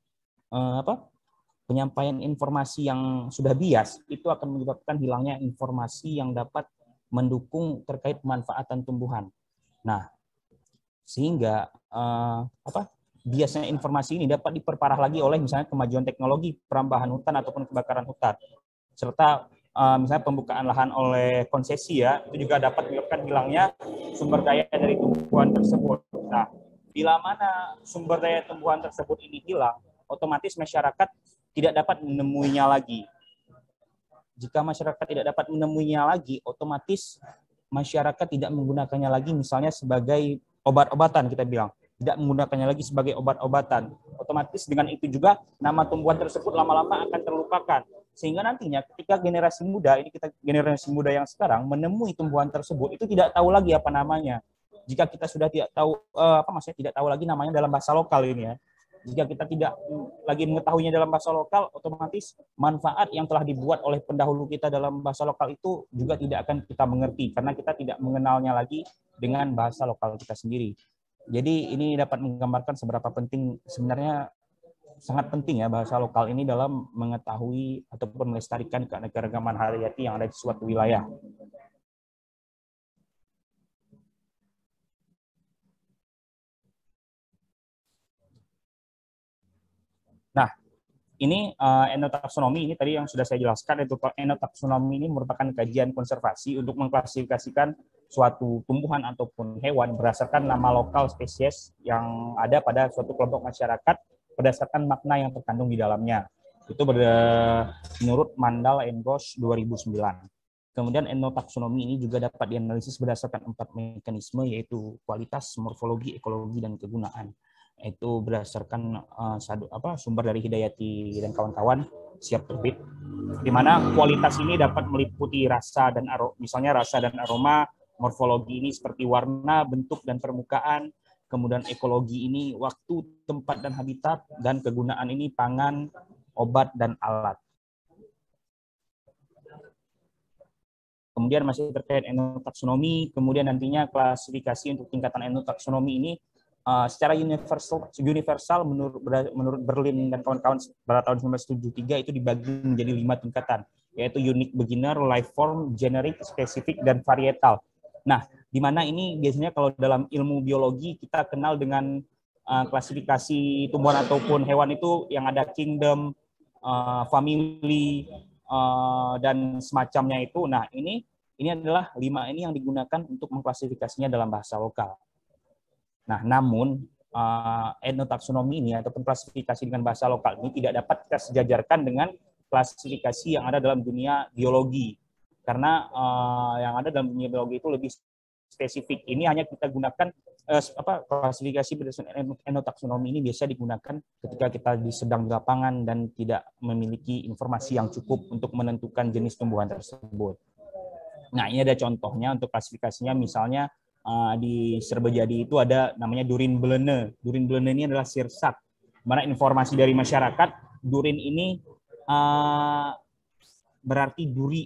penyampaian informasi yang sudah bias, itu akan menyebabkan hilangnya informasi yang dapat mendukung terkait pemanfaatan tumbuhan. Nah, sehingga biasanya informasi ini dapat diperparah lagi oleh misalnya kemajuan teknologi, perambahan hutan ataupun kebakaran hutan, serta misalnya pembukaan lahan oleh konsesi ya, itu juga dapat menyebabkan hilangnya sumber daya dari tumbuhan tersebut. Nah, bila mana sumber daya tumbuhan tersebut ini hilang, otomatis masyarakat tidak dapat menemuinya lagi. Jika masyarakat tidak dapat menemuinya lagi, otomatis masyarakat tidak menggunakannya lagi misalnya sebagai obat-obatan, kita bilang. Tidak menggunakannya lagi sebagai obat-obatan. Otomatis dengan itu juga nama tumbuhan tersebut lama-lama akan terlupakan. Sehingga nantinya ketika generasi muda, ini generasi muda yang sekarang menemui tumbuhan tersebut, itu tidak tahu lagi apa namanya. Jika kita sudah tidak tahu, tidak tahu lagi namanya dalam bahasa lokal ini ya. Jika kita tidak lagi mengetahuinya dalam bahasa lokal, otomatis manfaat yang telah dibuat oleh pendahulu kita dalam bahasa lokal itu juga tidak akan kita mengerti, karena kita tidak mengenalnya lagi dengan bahasa lokal kita sendiri. Jadi ini dapat menggambarkan seberapa penting, sebenarnya sangat penting ya bahasa lokal ini dalam mengetahui ataupun melestarikan keanekaragaman hayati yang ada di suatu wilayah. Nah, ini enotaksonomi ini tadi yang sudah saya jelaskan, itu enotaksonomi ini merupakan kajian konservasi untuk mengklasifikasikan suatu tumbuhan ataupun hewan berdasarkan nama lokal spesies yang ada pada suatu kelompok masyarakat berdasarkan makna yang terkandung di dalamnya. Itu menurut Mandal and Ghosh 2009. Kemudian enotaksonomi ini juga dapat dianalisis berdasarkan 4 mekanisme, yaitu kualitas, morfologi, ekologi, dan kegunaan. Itu berdasarkan sumber dari Hidayati dan kawan-kawan, siap terbit, di mana kualitas ini dapat meliputi rasa dan aroma, misalnya rasa dan aroma, morfologi ini seperti warna, bentuk, dan permukaan, kemudian ekologi ini waktu, tempat, dan habitat, dan kegunaan ini pangan, obat, dan alat. Kemudian masih terkait enotaksonomi, kemudian nantinya klasifikasi untuk tingkatan enotaksonomi ini secara universal menurut Berlin dan kawan-kawan pada tahun 1973 itu dibagi menjadi 5 tingkatan, yaitu unique, beginner, life form, generic, spesifik, dan varietal. Nah, di mana ini biasanya kalau dalam ilmu biologi kita kenal dengan klasifikasi tumbuhan ataupun hewan itu yang ada kingdom, family, dan semacamnya itu. Nah, ini adalah 5 ini yang digunakan untuk mengklasifikasinya dalam bahasa lokal. Nah, namun enotaksonomi ini ataupun klasifikasi dengan bahasa lokal ini tidak dapat kita sejajarkan dengan klasifikasi yang ada dalam dunia biologi. karena yang ada dalam dunia biologi itu lebih spesifik. Ini hanya kita gunakan klasifikasi berdasarkan enotaksonomi ini biasa digunakan ketika kita sedang di lapangan dan tidak memiliki informasi yang cukup untuk menentukan jenis tumbuhan tersebut. Nah, ini ada contohnya untuk klasifikasinya, misalnya di Serbejadi itu ada namanya Durin Belene. Durin Belene ini adalah sirsak, mana informasi dari masyarakat, durin ini berarti duri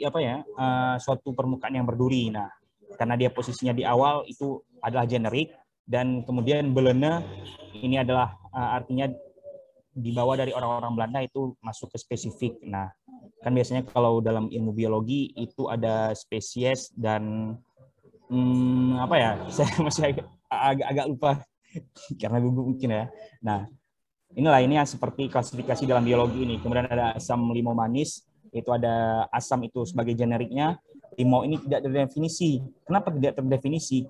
suatu permukaan yang berduri. Nah, karena dia posisinya di awal itu adalah generik, dan kemudian Belene ini adalah artinya dibawa dari orang-orang Belanda, itu masuk ke spesifik. Nah, kan biasanya kalau dalam ilmu biologi itu ada spesies dan saya masih agak lupa karena gugup mungkin ya. Nah, ini yang seperti klasifikasi dalam biologi ini. Kemudian ada asam limau manis, itu ada asam itu sebagai generiknya. Limau ini tidak terdefinisi. Kenapa tidak terdefinisi?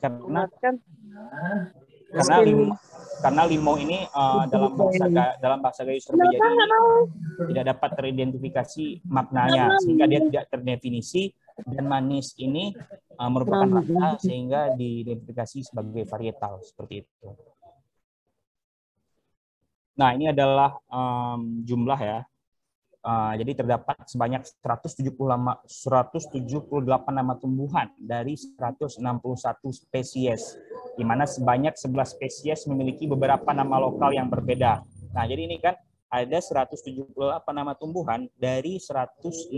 Karena limau ini dalam bahasa Gayo Serbejadi tidak dapat teridentifikasi maknanya, sehingga dia tidak terdefinisi. Dan manis ini merupakan rasa, sehingga diidentifikasi sebagai varietal seperti itu. Nah, ini adalah jumlah ya. Jadi terdapat sebanyak 178 nama tumbuhan dari 161 spesies, di mana sebanyak 11 spesies memiliki beberapa nama lokal yang berbeda. Nah, jadi ini kan ada 178 nama tumbuhan dari 161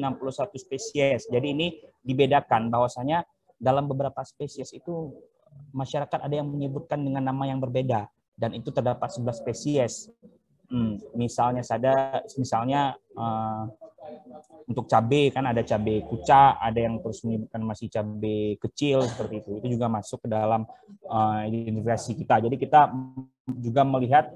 spesies. Jadi ini dibedakan bahwasanya dalam beberapa spesies itu masyarakat ada yang menyebutkan dengan nama yang berbeda, dan itu terdapat 11 spesies. Misalnya untuk cabai kan ada cabai kuca, ada yang terus menyebutkan masih cabai kecil seperti itu. Itu juga masuk ke dalam identifikasi kita. Jadi kita juga melihat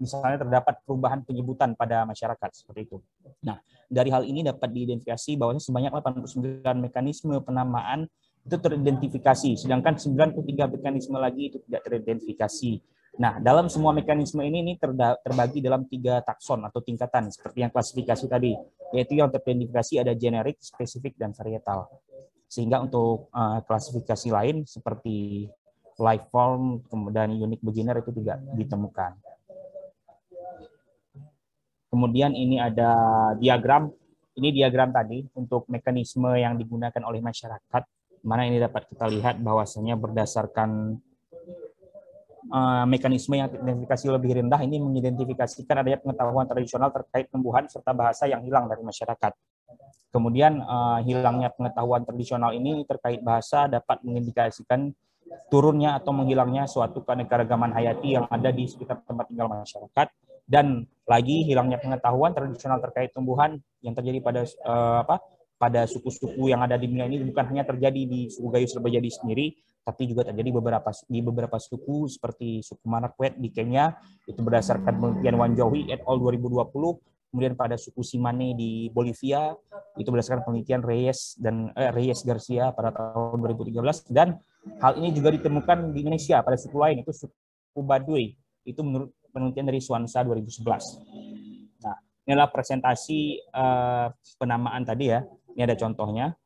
misalnya terdapat perubahan penyebutan pada masyarakat seperti itu. Nah, dari hal ini dapat diidentifikasi bahwa sebanyak 89 mekanisme penamaan itu teridentifikasi, sedangkan 93 mekanisme lagi itu tidak teridentifikasi. Nah, dalam semua mekanisme ini terbagi dalam 3 takson atau tingkatan seperti yang klasifikasi tadi, yaitu yang teridentifikasi ada generik, spesifik, dan varietal. Sehingga untuk klasifikasi lain seperti life form kemudian unique beginner itu tidak ditemukan. Kemudian ini ada diagram. Ini diagram tadi untuk mekanisme yang digunakan oleh masyarakat. Mana ini dapat kita lihat bahwasanya berdasarkan mekanisme yang teridentifikasi lebih rendah ini mengidentifikasikan adanya pengetahuan tradisional terkait tumbuhan serta bahasa yang hilang dari masyarakat. Kemudian hilangnya pengetahuan tradisional ini terkait bahasa dapat mengindikasikan turunnya atau menghilangnya suatu keanekaragaman hayati yang ada di sekitar tempat tinggal masyarakat. Dan lagi hilangnya pengetahuan tradisional terkait tumbuhan yang terjadi pada suku-suku yang ada di dunia ini bukan hanya terjadi di suku Gayo Serbejadi sendiri, tapi juga terjadi di beberapa suku seperti suku Marakwet di Kenya, itu berdasarkan penelitian Wanjohi et al. 2020, kemudian pada suku Simane di Bolivia, itu berdasarkan penelitian Reyes Garcia pada tahun 2013, dan hal ini juga ditemukan di Indonesia pada suku lain, itu suku Baduy, itu menurut penelitian dari Swansa 2011. Nah, ini adalah presentasi penamaan tadi ya, ini ada contohnya.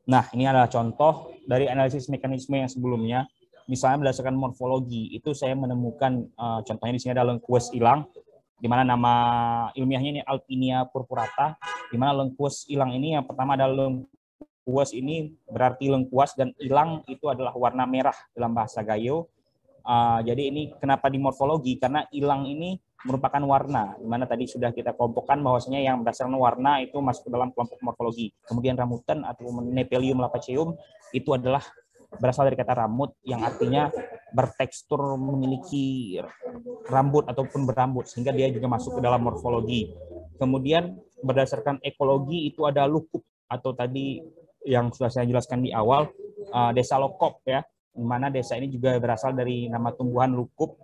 Nah, ini adalah contoh dari analisis mekanisme yang sebelumnya. Misalnya berdasarkan morfologi, itu saya menemukan contohnya di sini ada lengkuas ilang, di mana nama ilmiahnya ini Alpinia purpurata, di mana lengkuas ilang ini yang pertama adalah lengkuas ini berarti lengkuas, dan ilang itu adalah warna merah dalam bahasa Gayo. Jadi ini kenapa di morfologi? Karena ilang ini merupakan warna, di mana tadi sudah kita kelompokkan bahwasanya yang berdasarkan warna itu masuk ke dalam kelompok morfologi. Kemudian rambutan atau Nephelium lapaceum itu adalah berasal dari kata rambut yang artinya bertekstur memiliki rambut ataupun berambut, sehingga dia juga masuk ke dalam morfologi. Kemudian berdasarkan ekologi itu ada lukup atau tadi yang sudah saya jelaskan di awal, desa Lokop ya, di mana desa ini juga berasal dari nama tumbuhan lukup,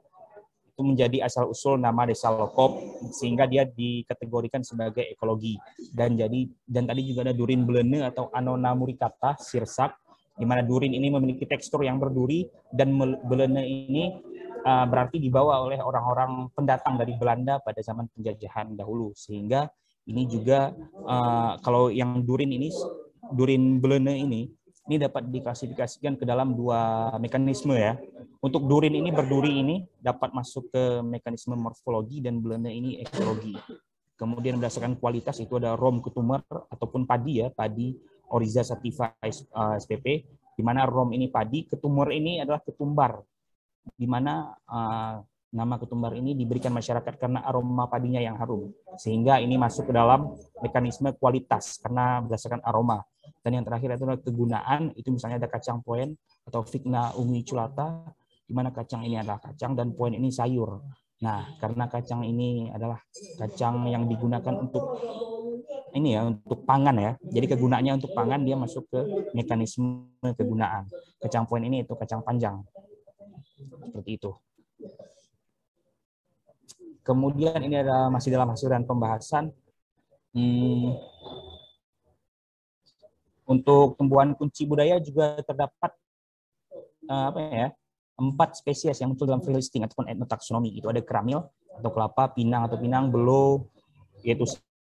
itu menjadi asal-usul nama desa Lokop, sehingga dia dikategorikan sebagai ekologi. Dan tadi juga ada Durin Belene atau Annona muricata sirsak, di mana durin ini memiliki tekstur yang berduri, dan Belene ini berarti dibawa oleh orang-orang pendatang dari Belanda pada zaman penjajahan dahulu, sehingga ini juga kalau yang durin ini durin Belene ini dapat diklasifikasikan ke dalam dua mekanisme ya. Untuk durin ini berduri ini dapat masuk ke mekanisme morfologi dan Belene ini ekologi. Kemudian berdasarkan kualitas itu ada rom ketumbar ataupun padi ya, padi Oryza sativa spp, di mana rom ini padi, ketumbar ini adalah ketumbar, di mana nama ketumbar ini diberikan masyarakat karena aroma padinya yang harum, sehingga ini masuk ke dalam mekanisme kualitas karena berdasarkan aroma. Dan yang terakhir adalah kegunaan, itu misalnya ada kacang poen atau Vigna unguiculata, di mana kacang ini adalah kacang dan poen ini sayur. Nah, karena kacang ini adalah kacang yang digunakan untuk ini ya, untuk pangan ya. Jadi kegunaannya untuk pangan, dia masuk ke mekanisme kegunaan. Kacang poen ini itu kacang panjang. Seperti itu. Kemudian ini ada masih dalam hasil dan pembahasan. Untuk tumbuhan kunci budaya juga terdapat 4 spesies yang muncul dalam free listing ataupun etnotaksonomi. Itu ada keramil atau kelapa, pinang atau pinang, belo, yaitu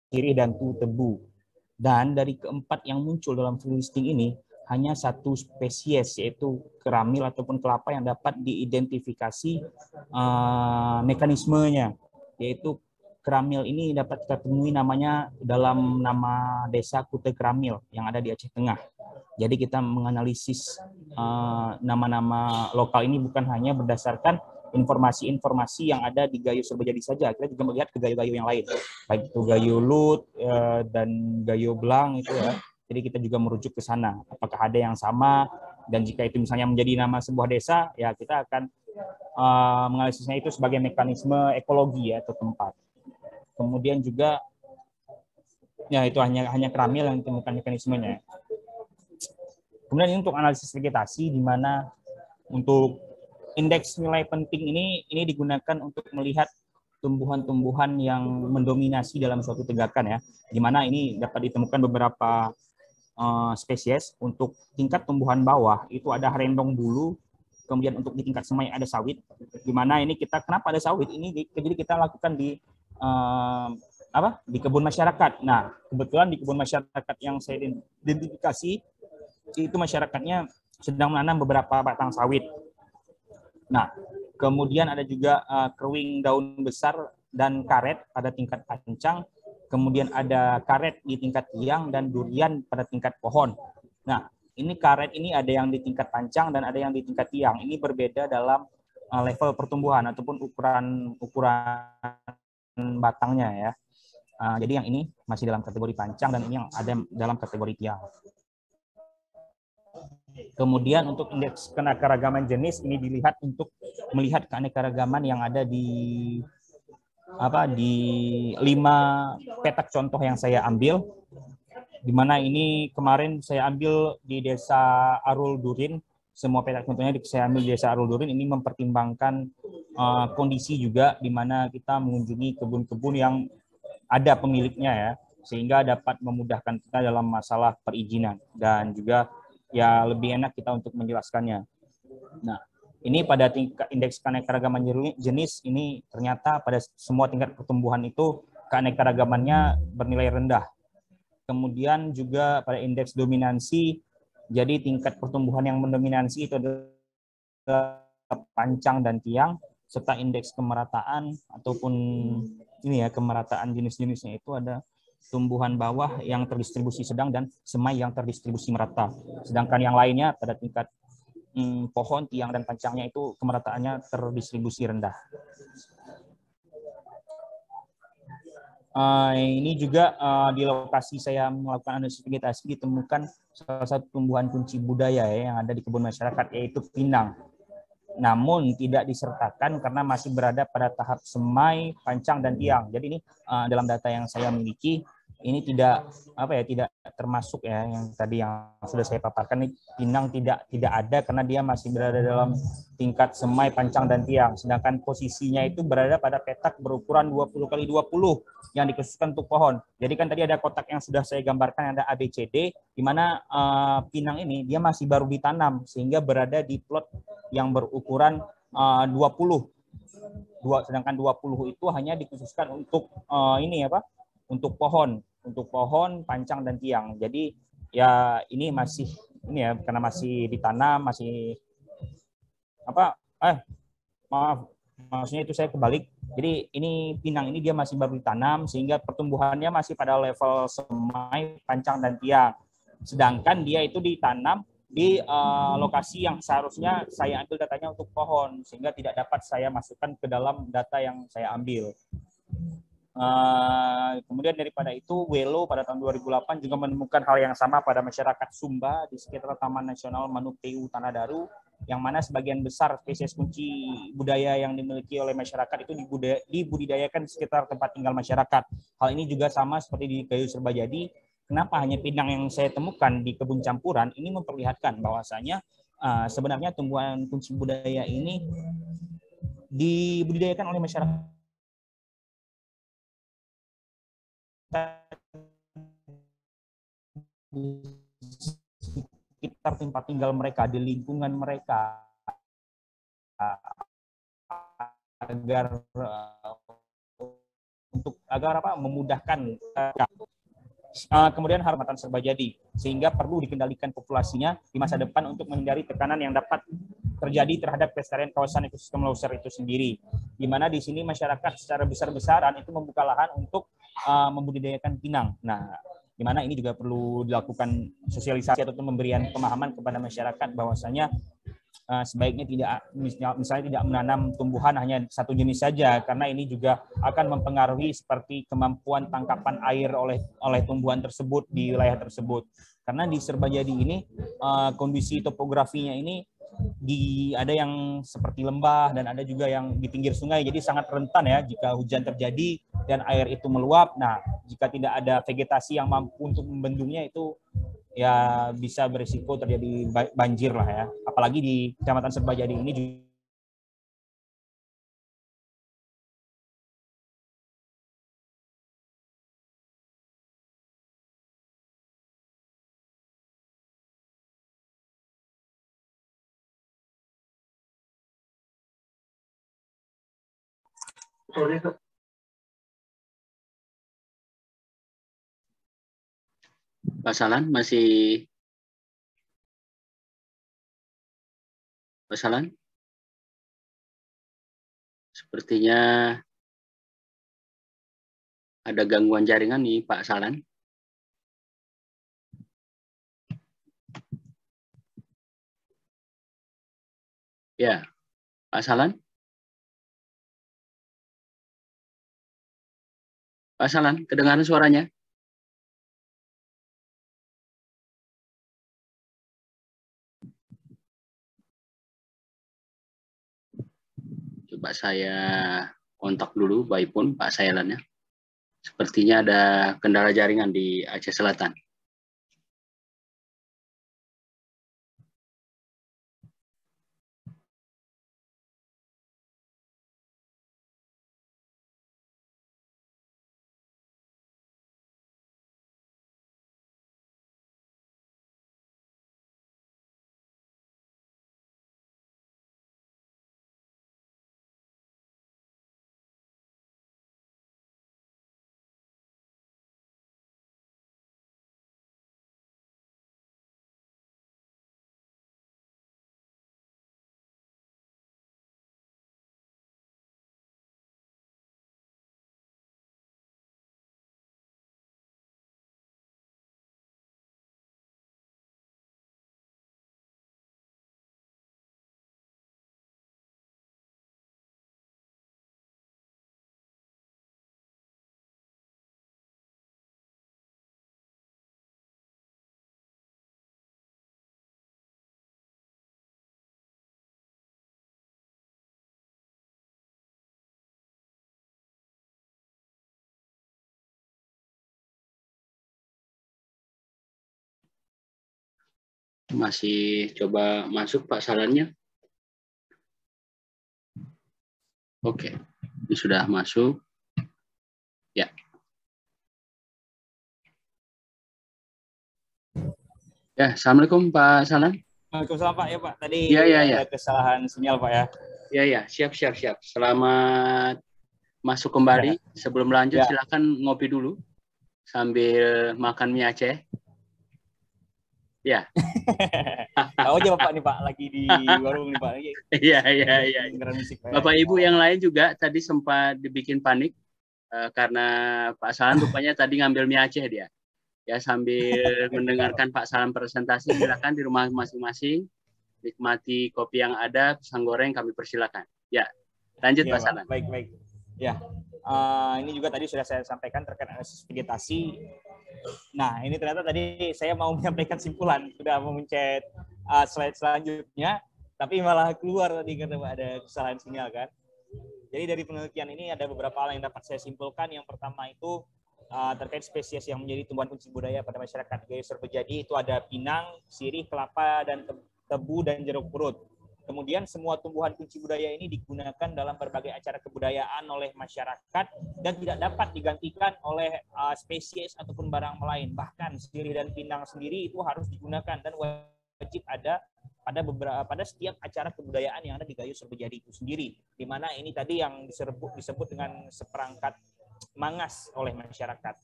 sirih dan tebu. Dan dari keempat yang muncul dalam free listing ini, hanya 1 spesies, yaitu keramil ataupun kelapa yang dapat diidentifikasi mekanismenya, yaitu keramil ini dapat kita temui namanya dalam nama desa Kute Keramil yang ada di Aceh Tengah. Jadi kita menganalisis nama-nama lokal ini bukan hanya berdasarkan informasi-informasi yang ada di Gayo Serbajadi saja, kita juga melihat ke gayo-gayo yang lain, baik itu Gayo Lut dan Gayo Belang itu ya. Jadi kita juga merujuk ke sana, apakah ada yang sama, dan jika itu misalnya menjadi nama sebuah desa, ya kita akan menganalisisnya itu sebagai mekanisme ekologi ya, atau tempat. Kemudian juga ya itu hanya keramil yang ditemukan mekanismenya. Kemudian ini untuk analisis vegetasi, di mana untuk indeks nilai penting ini digunakan untuk melihat tumbuhan-tumbuhan yang mendominasi dalam suatu tegakan ya, di mana ini dapat ditemukan beberapa spesies. Untuk tingkat tumbuhan bawah itu ada rendong bulu, kemudian untuk di tingkat semai ada sawit, di mana ini kita kenapa ada sawit ini, jadi kita lakukan di kebun masyarakat. Nah, kebetulan di kebun masyarakat yang saya identifikasi itu masyarakatnya sedang menanam beberapa batang sawit. Nah, kemudian ada juga keruing daun besar dan karet pada tingkat pancang, kemudian ada karet di tingkat tiang dan durian pada tingkat pohon. Nah, ini karet ini ada yang di tingkat pancang dan ada yang di tingkat tiang. Ini berbeda dalam level pertumbuhan ataupun ukuran batangnya ya. Jadi yang ini masih dalam kategori pancang dan ini yang ada dalam kategori tiang. Kemudian untuk indeks keanekaragaman jenis ini dilihat untuk melihat keanekaragaman yang ada di 5 petak contoh yang saya ambil, di mana ini kemarin saya ambil di Desa Arul Durin. Semua petak contohnya saya ambil di Desa Arul Durin. Ini mempertimbangkan kondisi juga, di mana kita mengunjungi kebun-kebun yang ada pemiliknya ya, sehingga dapat memudahkan kita dalam masalah perizinan dan juga ya lebih enak kita untuk menjelaskannya. Nah, ini pada tingkat indeks keanekaragaman jenis ini ternyata pada semua tingkat pertumbuhan itu keanekaragamannya bernilai rendah. Kemudian juga pada indeks dominansi, jadi tingkat pertumbuhan yang mendominasi itu adalah pancang dan tiang, serta indeks kemerataan ataupun ini ya, kemerataan jenis-jenisnya itu ada tumbuhan bawah yang terdistribusi sedang dan semai yang terdistribusi merata. Sedangkan yang lainnya pada tingkat pohon, tiang, dan pancangnya itu kemerataannya terdistribusi rendah. Ini juga di lokasi saya melakukan analisis vegetasi ditemukan salah satu tumbuhan kunci budaya ya, yang ada di kebun masyarakat, yaitu pinang. Namun tidak disertakan karena masih berada pada tahap semai, pancang, dan tiang. Jadi ini dalam data yang saya miliki ini tidak termasuk ya yang tadi yang sudah saya paparkan. Ini pinang tidak ada karena dia masih berada dalam tingkat semai, pancang, dan tiang. Sedangkan posisinya itu berada pada petak berukuran 20x20 yang dikhususkan untuk pohon. Jadi kan tadi ada kotak yang sudah saya gambarkan, ada ABCD, di mana pinang ini dia masih baru ditanam sehingga berada di plot yang berukuran 20. Sedangkan 20 itu hanya dikhususkan untuk untuk pohon, pancang, dan tiang. Jadi ya ini masih ini ya karena masih ditanam, masih apa? Maaf, maksudnya itu saya kebalik. Jadi ini pinang ini dia masih baru ditanam sehingga pertumbuhannya masih pada level semai, pancang dan tiang. Sedangkan dia itu ditanam di lokasi yang seharusnya saya ambil datanya untuk pohon sehingga tidak dapat saya masukkan ke dalam data yang saya ambil. Kemudian daripada itu, Welo pada tahun 2008 juga menemukan hal yang sama pada masyarakat Sumba di sekitar Taman Nasional Manuk TU Tanah Daru, yang mana sebagian besar spesies kunci budaya yang dimiliki oleh masyarakat itu dibudidayakan di sekitar tempat tinggal masyarakat. Hal ini juga sama seperti di Kayu Serbajadi. Kenapa hanya pinang yang saya temukan di kebun campuran ini memperlihatkan bahwasanya sebenarnya tumbuhan kunci budaya ini dibudidayakan oleh masyarakat di sekitar tempat tinggal mereka, di lingkungan mereka, agar memudahkan. Kemudian Harmatan Serbajadi, sehingga perlu dikendalikan populasinya di masa depan untuk menghindari tekanan yang dapat terjadi terhadap kelestarian kawasan ekosistem Leuser itu sendiri. Di mana di sini masyarakat secara besar-besaran itu membuka lahan untuk membudidayakan pinang. Nah, di mana ini juga perlu dilakukan sosialisasi atau pemberian pemahaman kepada masyarakat bahwasanya sebaiknya misalnya tidak menanam tumbuhan hanya satu jenis saja, karena ini juga akan mempengaruhi seperti kemampuan tangkapan air oleh tumbuhan tersebut di wilayah tersebut. Karena di Serbajadi ini kondisi topografinya ini ada yang seperti lembah dan ada juga yang di pinggir sungai, jadi sangat rentan ya jika hujan terjadi dan air itu meluap. Nah, jika tidak ada vegetasi yang mampu untuk membendungnya, itu ya bisa berisiko terjadi banjir lah ya. Apalagi di Kecamatan Serbajadi ini juga Pak Salan masih Pak Salan? Sepertinya ada gangguan jaringan nih Pak Salan. Ya, Pak Salan? Pak Salan, kedengaran suaranya? Coba saya kontak dulu by phone Pak Salan ya. Sepertinya ada kendala jaringan di Aceh Selatan. Masih coba masuk Pak Salannya. Oke, ini sudah masuk. Ya. Ya, Assalamualaikum Pak Salan. Waalaikumsalam Pak ya Pak. Tadi ada kesalahan sinyal Pak ya. Ya, siap. Selamat masuk kembali. Ya. Sebelum lanjut silakan ngopi dulu sambil makan mie Aceh. Ya. Tahu aja Bapak nih Pak, lagi di warung nih Pak. Iya. Bapak Ibu yang lain juga tadi sempat dibikin panik karena Pak Salam rupanya tadi ngambil mie Aceh dia. Ya, sambil mendengarkan Pak Salam presentasi, silakan di rumah masing-masing nikmati kopi yang ada, pisang goreng kami persilakan. Ya, lanjut Pak Salam. Baik. Ya, ini juga tadi sudah saya sampaikan terkait analisis vegetasi. Nah, ini ternyata tadi saya mau menyampaikan simpulan, sudah mau mencet slide selanjutnya, tapi malah keluar tadi karena ada kesalahan sinyal kan. Jadi dari penelitian ini ada beberapa hal yang dapat saya simpulkan. Yang pertama itu terkait spesies yang menjadi tumbuhan kunci budaya pada masyarakat Gayo Surbejadi itu ada pinang, sirih, kelapa, dan tebu dan jeruk purut. Kemudian semua tumbuhan kunci budaya ini digunakan dalam berbagai acara kebudayaan oleh masyarakat dan tidak dapat digantikan oleh spesies ataupun barang lain. Bahkan sirih dan pinang sendiri itu harus digunakan dan wajib ada pada setiap acara kebudayaan yang ada di Gayo Surbejadi itu sendiri. Di mana ini tadi yang disebut dengan seperangkat mangas oleh masyarakat.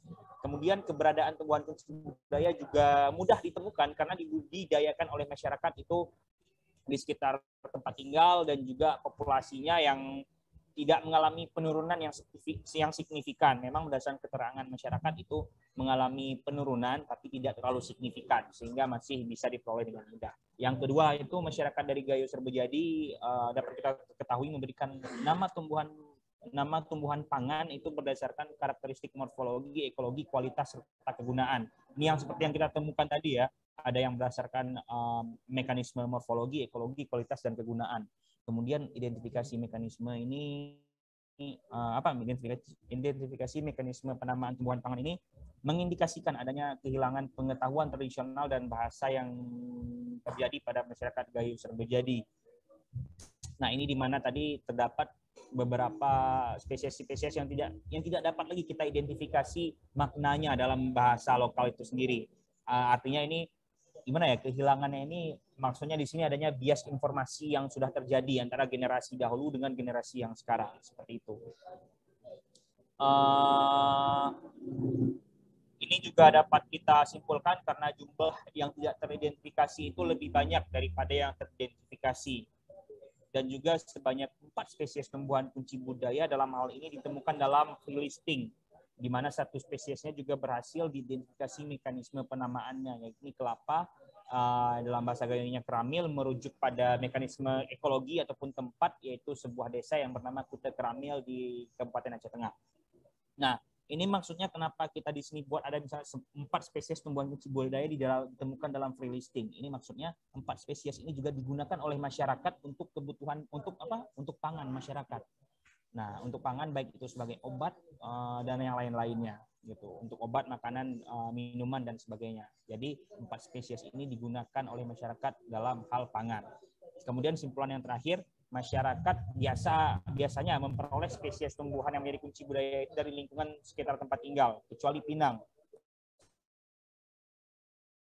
Kemudian keberadaan tumbuhan kunci budaya juga mudah ditemukan karena dibudidayakan oleh masyarakat itu di sekitar tempat tinggal dan juga populasinya yang tidak mengalami penurunan yang signifikan. Memang berdasarkan keterangan masyarakat itu mengalami penurunan tapi tidak terlalu signifikan sehingga masih bisa diperoleh dengan mudah. Yang kedua itu masyarakat dari Gayo Surbejadi dapat kita ketahui memberikan nama tumbuhan pangan itu berdasarkan karakteristik morfologi, ekologi, kualitas, serta kegunaan. Ini yang seperti yang kita temukan tadi ya, ada yang berdasarkan mekanisme morfologi, ekologi, kualitas, dan kegunaan. Kemudian identifikasi mekanisme ini, identifikasi mekanisme penamaan tumbuhan pangan ini mengindikasikan adanya kehilangan pengetahuan tradisional dan bahasa yang terjadi pada masyarakat Gayo Surbejadi. Nah, ini di mana tadi terdapat beberapa spesies-spesies yang tidak dapat lagi kita identifikasi maknanya dalam bahasa lokal itu sendiri. Artinya ini gimana ya, kehilangannya ini maksudnya di sini adanya bias informasi yang sudah terjadi antara generasi dahulu dengan generasi yang sekarang, seperti itu. Ini juga dapat kita simpulkan karena jumlah yang tidak teridentifikasi itu lebih banyak daripada yang teridentifikasi. Dan juga sebanyak 4 spesies tumbuhan kunci budaya dalam hal ini ditemukan dalam free listing, di mana satu spesiesnya juga berhasil diidentifikasi mekanisme penamaannya, yaitu kelapa, dalam bahasa Gayonya Keramil, merujuk pada mekanisme ekologi ataupun tempat, yaitu sebuah desa yang bernama Kuta Keramil di Kabupaten Aceh Tengah. Nah, ini maksudnya kenapa kita di sini buat ada misalnya 4 spesies tumbuhan kunci budaya ditemukan dalam free listing. Ini maksudnya 4 spesies ini juga digunakan oleh masyarakat untuk kebutuhan untuk pangan masyarakat. Nah, untuk pangan baik itu sebagai obat dan yang lain-lainnya gitu. Untuk obat, makanan, minuman dan sebagainya. Jadi 4 spesies ini digunakan oleh masyarakat dalam hal pangan. Kemudian simpulan yang terakhir, masyarakat biasanya memperoleh spesies tumbuhan yang menjadi kunci budaya itu dari lingkungan sekitar tempat tinggal, kecuali pinang.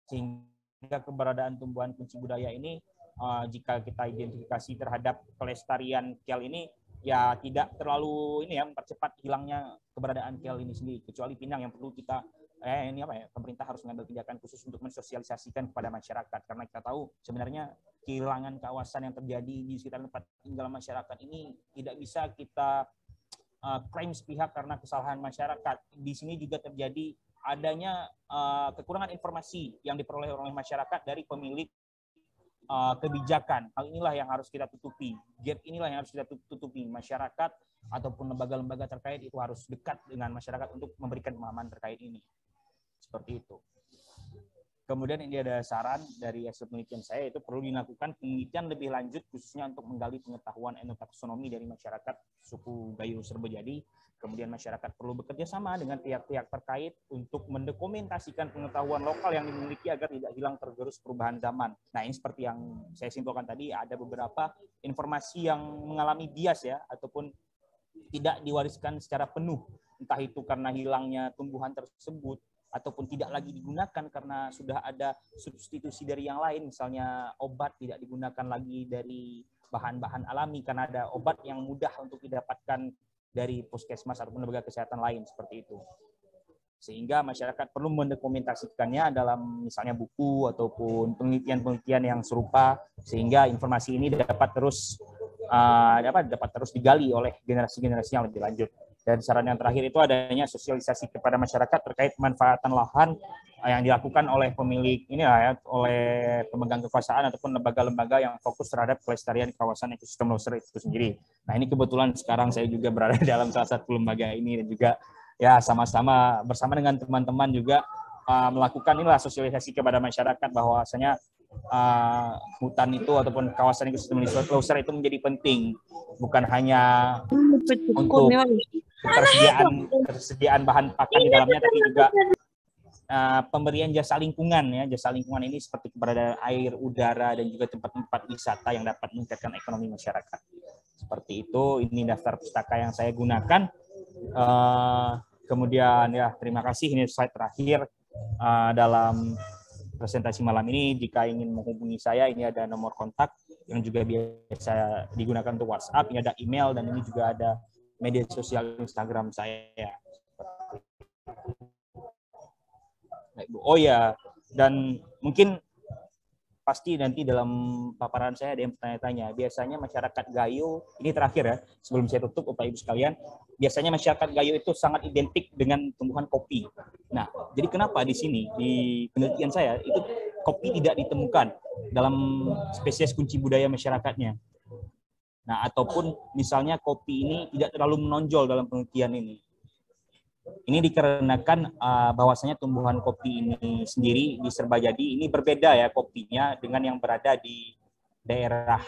Sehingga keberadaan tumbuhan kunci budaya ini, jika kita identifikasi terhadap kelestarian kel ini, ya tidak terlalu mempercepat hilangnya keberadaan kel ini sendiri, kecuali pinang yang perlu kita pemerintah harus mengambil tindakan khusus untuk mensosialisasikan kepada masyarakat, karena kita tahu sebenarnya kehilangan kawasan yang terjadi di sekitar tempat tinggal masyarakat ini tidak bisa kita klaim sepihak karena kesalahan masyarakat. Di sini juga terjadi adanya kekurangan informasi yang diperoleh oleh masyarakat dari pemilik kebijakan. Hal inilah yang harus kita tutupi. Gap inilah yang harus kita tutupi. Masyarakat ataupun lembaga-lembaga terkait itu harus dekat dengan masyarakat untuk memberikan pemahaman terkait ini. Seperti itu. Kemudian ini ada saran dari hasil penelitian saya, itu perlu dilakukan penelitian lebih lanjut khususnya untuk menggali pengetahuan enotaksonomi dari masyarakat suku Gayo Surbejadi. Kemudian masyarakat perlu bekerja sama dengan pihak-pihak terkait untuk mendokumentasikan pengetahuan lokal yang dimiliki agar tidak hilang tergerus perubahan zaman. Nah, ini seperti yang saya simpulkan tadi, ada beberapa informasi yang mengalami bias ya, ataupun tidak diwariskan secara penuh, entah itu karena hilangnya tumbuhan tersebut, ataupun tidak lagi digunakan karena sudah ada substitusi dari yang lain, misalnya obat tidak digunakan lagi dari bahan-bahan alami karena ada obat yang mudah untuk didapatkan dari puskesmas ataupun lembaga kesehatan lain, seperti itu. sehingga masyarakat perlu mendokumentasikannya dalam misalnya buku ataupun penelitian-penelitian yang serupa, sehingga informasi ini dapat terus digali oleh generasi-generasi yang lebih lanjut. Dan saran yang terakhir itu adanya sosialisasi kepada masyarakat terkait pemanfaatan lahan yang dilakukan oleh pemilik oleh pemegang kekuasaan ataupun lembaga-lembaga yang fokus terhadap pelestarian kawasan ekosistem loser itu sendiri. Nah, ini kebetulan sekarang saya juga berada dalam salah satu lembaga ini, dan juga ya sama-sama bersama dengan teman-teman juga melakukan sosialisasi kepada masyarakat bahwasanya hutan itu ataupun kawasan ekosistem loser itu menjadi penting, bukan hanya untuk ketersediaan bahan pakan di dalamnya, tapi juga pemberian jasa lingkungan ya. Jasa lingkungan ini seperti keberadaan air, udara, dan juga tempat-tempat wisata yang dapat meningkatkan ekonomi masyarakat. Seperti itu, ini daftar pustaka yang saya gunakan. Kemudian ya, terima kasih, ini slide terakhir dalam presentasi malam ini. Jika ingin menghubungi saya, ini ada nomor kontak yang juga biasa digunakan untuk WhatsApp, ini ada email, dan ini juga ada media sosial Instagram saya. Oh ya, dan mungkin pasti nanti dalam paparan saya ada yang bertanya-tanya. Biasanya masyarakat Gayo, ini terakhir ya, sebelum saya tutup Bapak Ibu sekalian, biasanya masyarakat Gayo itu sangat identik dengan tumbuhan kopi. Nah, jadi kenapa di sini, di penelitian saya, itu kopi tidak ditemukan dalam spesies kunci budaya masyarakatnya. Nah, ataupun misalnya kopi ini tidak terlalu menonjol dalam penelitian ini. Ini dikarenakan bahwasanya tumbuhan kopi ini sendiri di Serbajadi ini berbeda ya kopinya dengan yang berada di daerah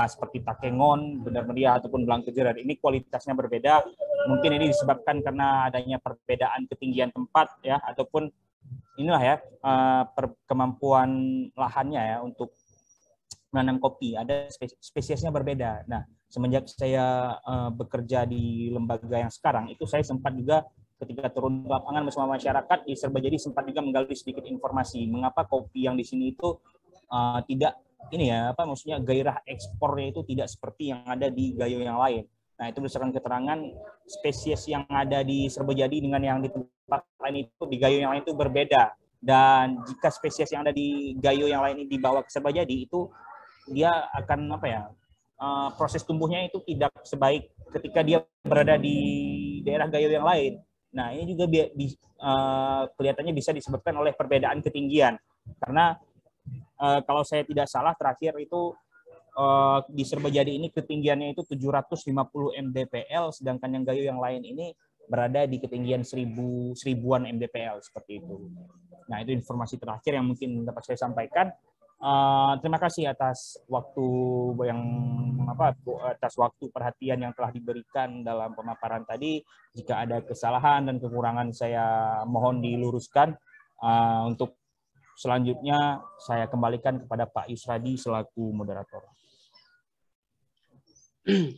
seperti Takengon, Benar Meriah, ataupun Blangkejeran. Ini kualitasnya berbeda. Mungkin ini disebabkan karena adanya perbedaan ketinggian tempat ya, ataupun inilah ya kemampuan lahannya ya untuk menanam kopi. Ada spesiesnya berbeda. Nah, semenjak saya bekerja di lembaga yang sekarang, itu saya sempat juga ketika turun ke lapangan bersama masyarakat di Serbajadi sempat juga menggali sedikit informasi mengapa kopi yang di sini itu tidak maksudnya gairah ekspornya itu tidak seperti yang ada di Gayo yang lain. Nah, itu berdasarkan keterangan spesies yang ada di Serbajadi dengan yang di tempat lain itu, di Gayo yang lain itu berbeda. Dan jika spesies yang ada di Gayo yang lain ini dibawa ke Serbajadi, itu dia akan proses tumbuhnya itu tidak sebaik ketika dia berada di daerah Gayo yang lain. Nah, ini juga kelihatannya bisa disebabkan oleh perbedaan ketinggian. Karena kalau saya tidak salah terakhir itu di Serbajadi ini ketinggiannya itu 750 mdpl, sedangkan yang Gayo yang lain ini berada di ketinggian 1000-an mdpl seperti itu. Nah, itu informasi terakhir yang mungkin dapat saya sampaikan. Terima kasih atas waktu perhatian yang telah diberikan dalam pemaparan tadi. Jika ada kesalahan dan kekurangan saya mohon diluruskan. Untuk selanjutnya saya kembalikan kepada Pak Yusradi selaku moderator.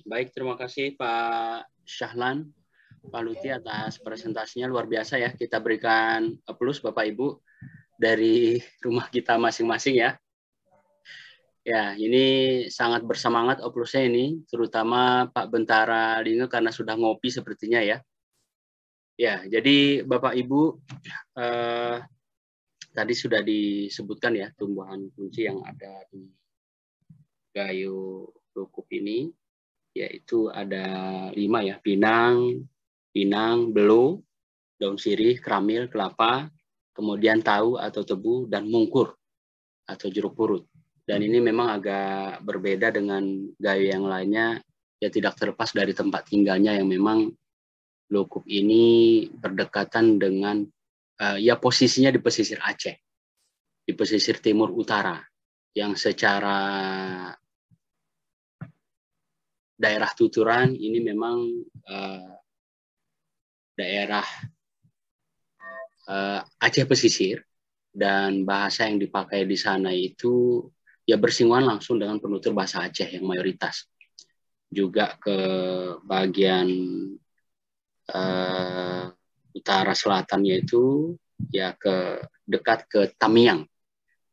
Baik, terima kasih Pak Syahlan, Pak Luti atas presentasinya, luar biasa ya. Kita berikan plus Bapak Ibu dari rumah kita masing-masing ya. Ya, ini sangat bersemangat oplusnya ini, terutama Pak Bentara Linge karena sudah ngopi sepertinya ya. Ya, jadi Bapak Ibu tadi sudah disebutkan ya tumbuhan kunci yang ada di Gayo Lukup ini, yaitu ada 5 ya, pinang, belo, daun sirih, keramil, kelapa, kemudian tahu atau tebu, dan mungkur atau jeruk purut. Dan ini memang agak berbeda dengan Gayo yang lainnya, ya tidak terlepas dari tempat tinggalnya yang memang Lukup ini berdekatan dengan, ya posisinya di pesisir Aceh, di pesisir timur utara, yang secara daerah tuturan ini memang daerah Aceh pesisir, dan bahasa yang dipakai di sana itu ya bersinggungan langsung dengan penutur bahasa Aceh yang mayoritas. Juga ke bagian utara selatannya itu ya dekat ke Tamiang,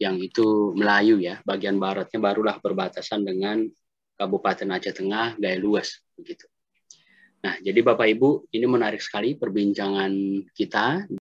yang itu Melayu ya. Bagian baratnya barulah berbatasan dengan Kabupaten Aceh Tengah, Gayo Luas begitu. Nah, jadi Bapak Ibu, ini menarik sekali perbincangan kita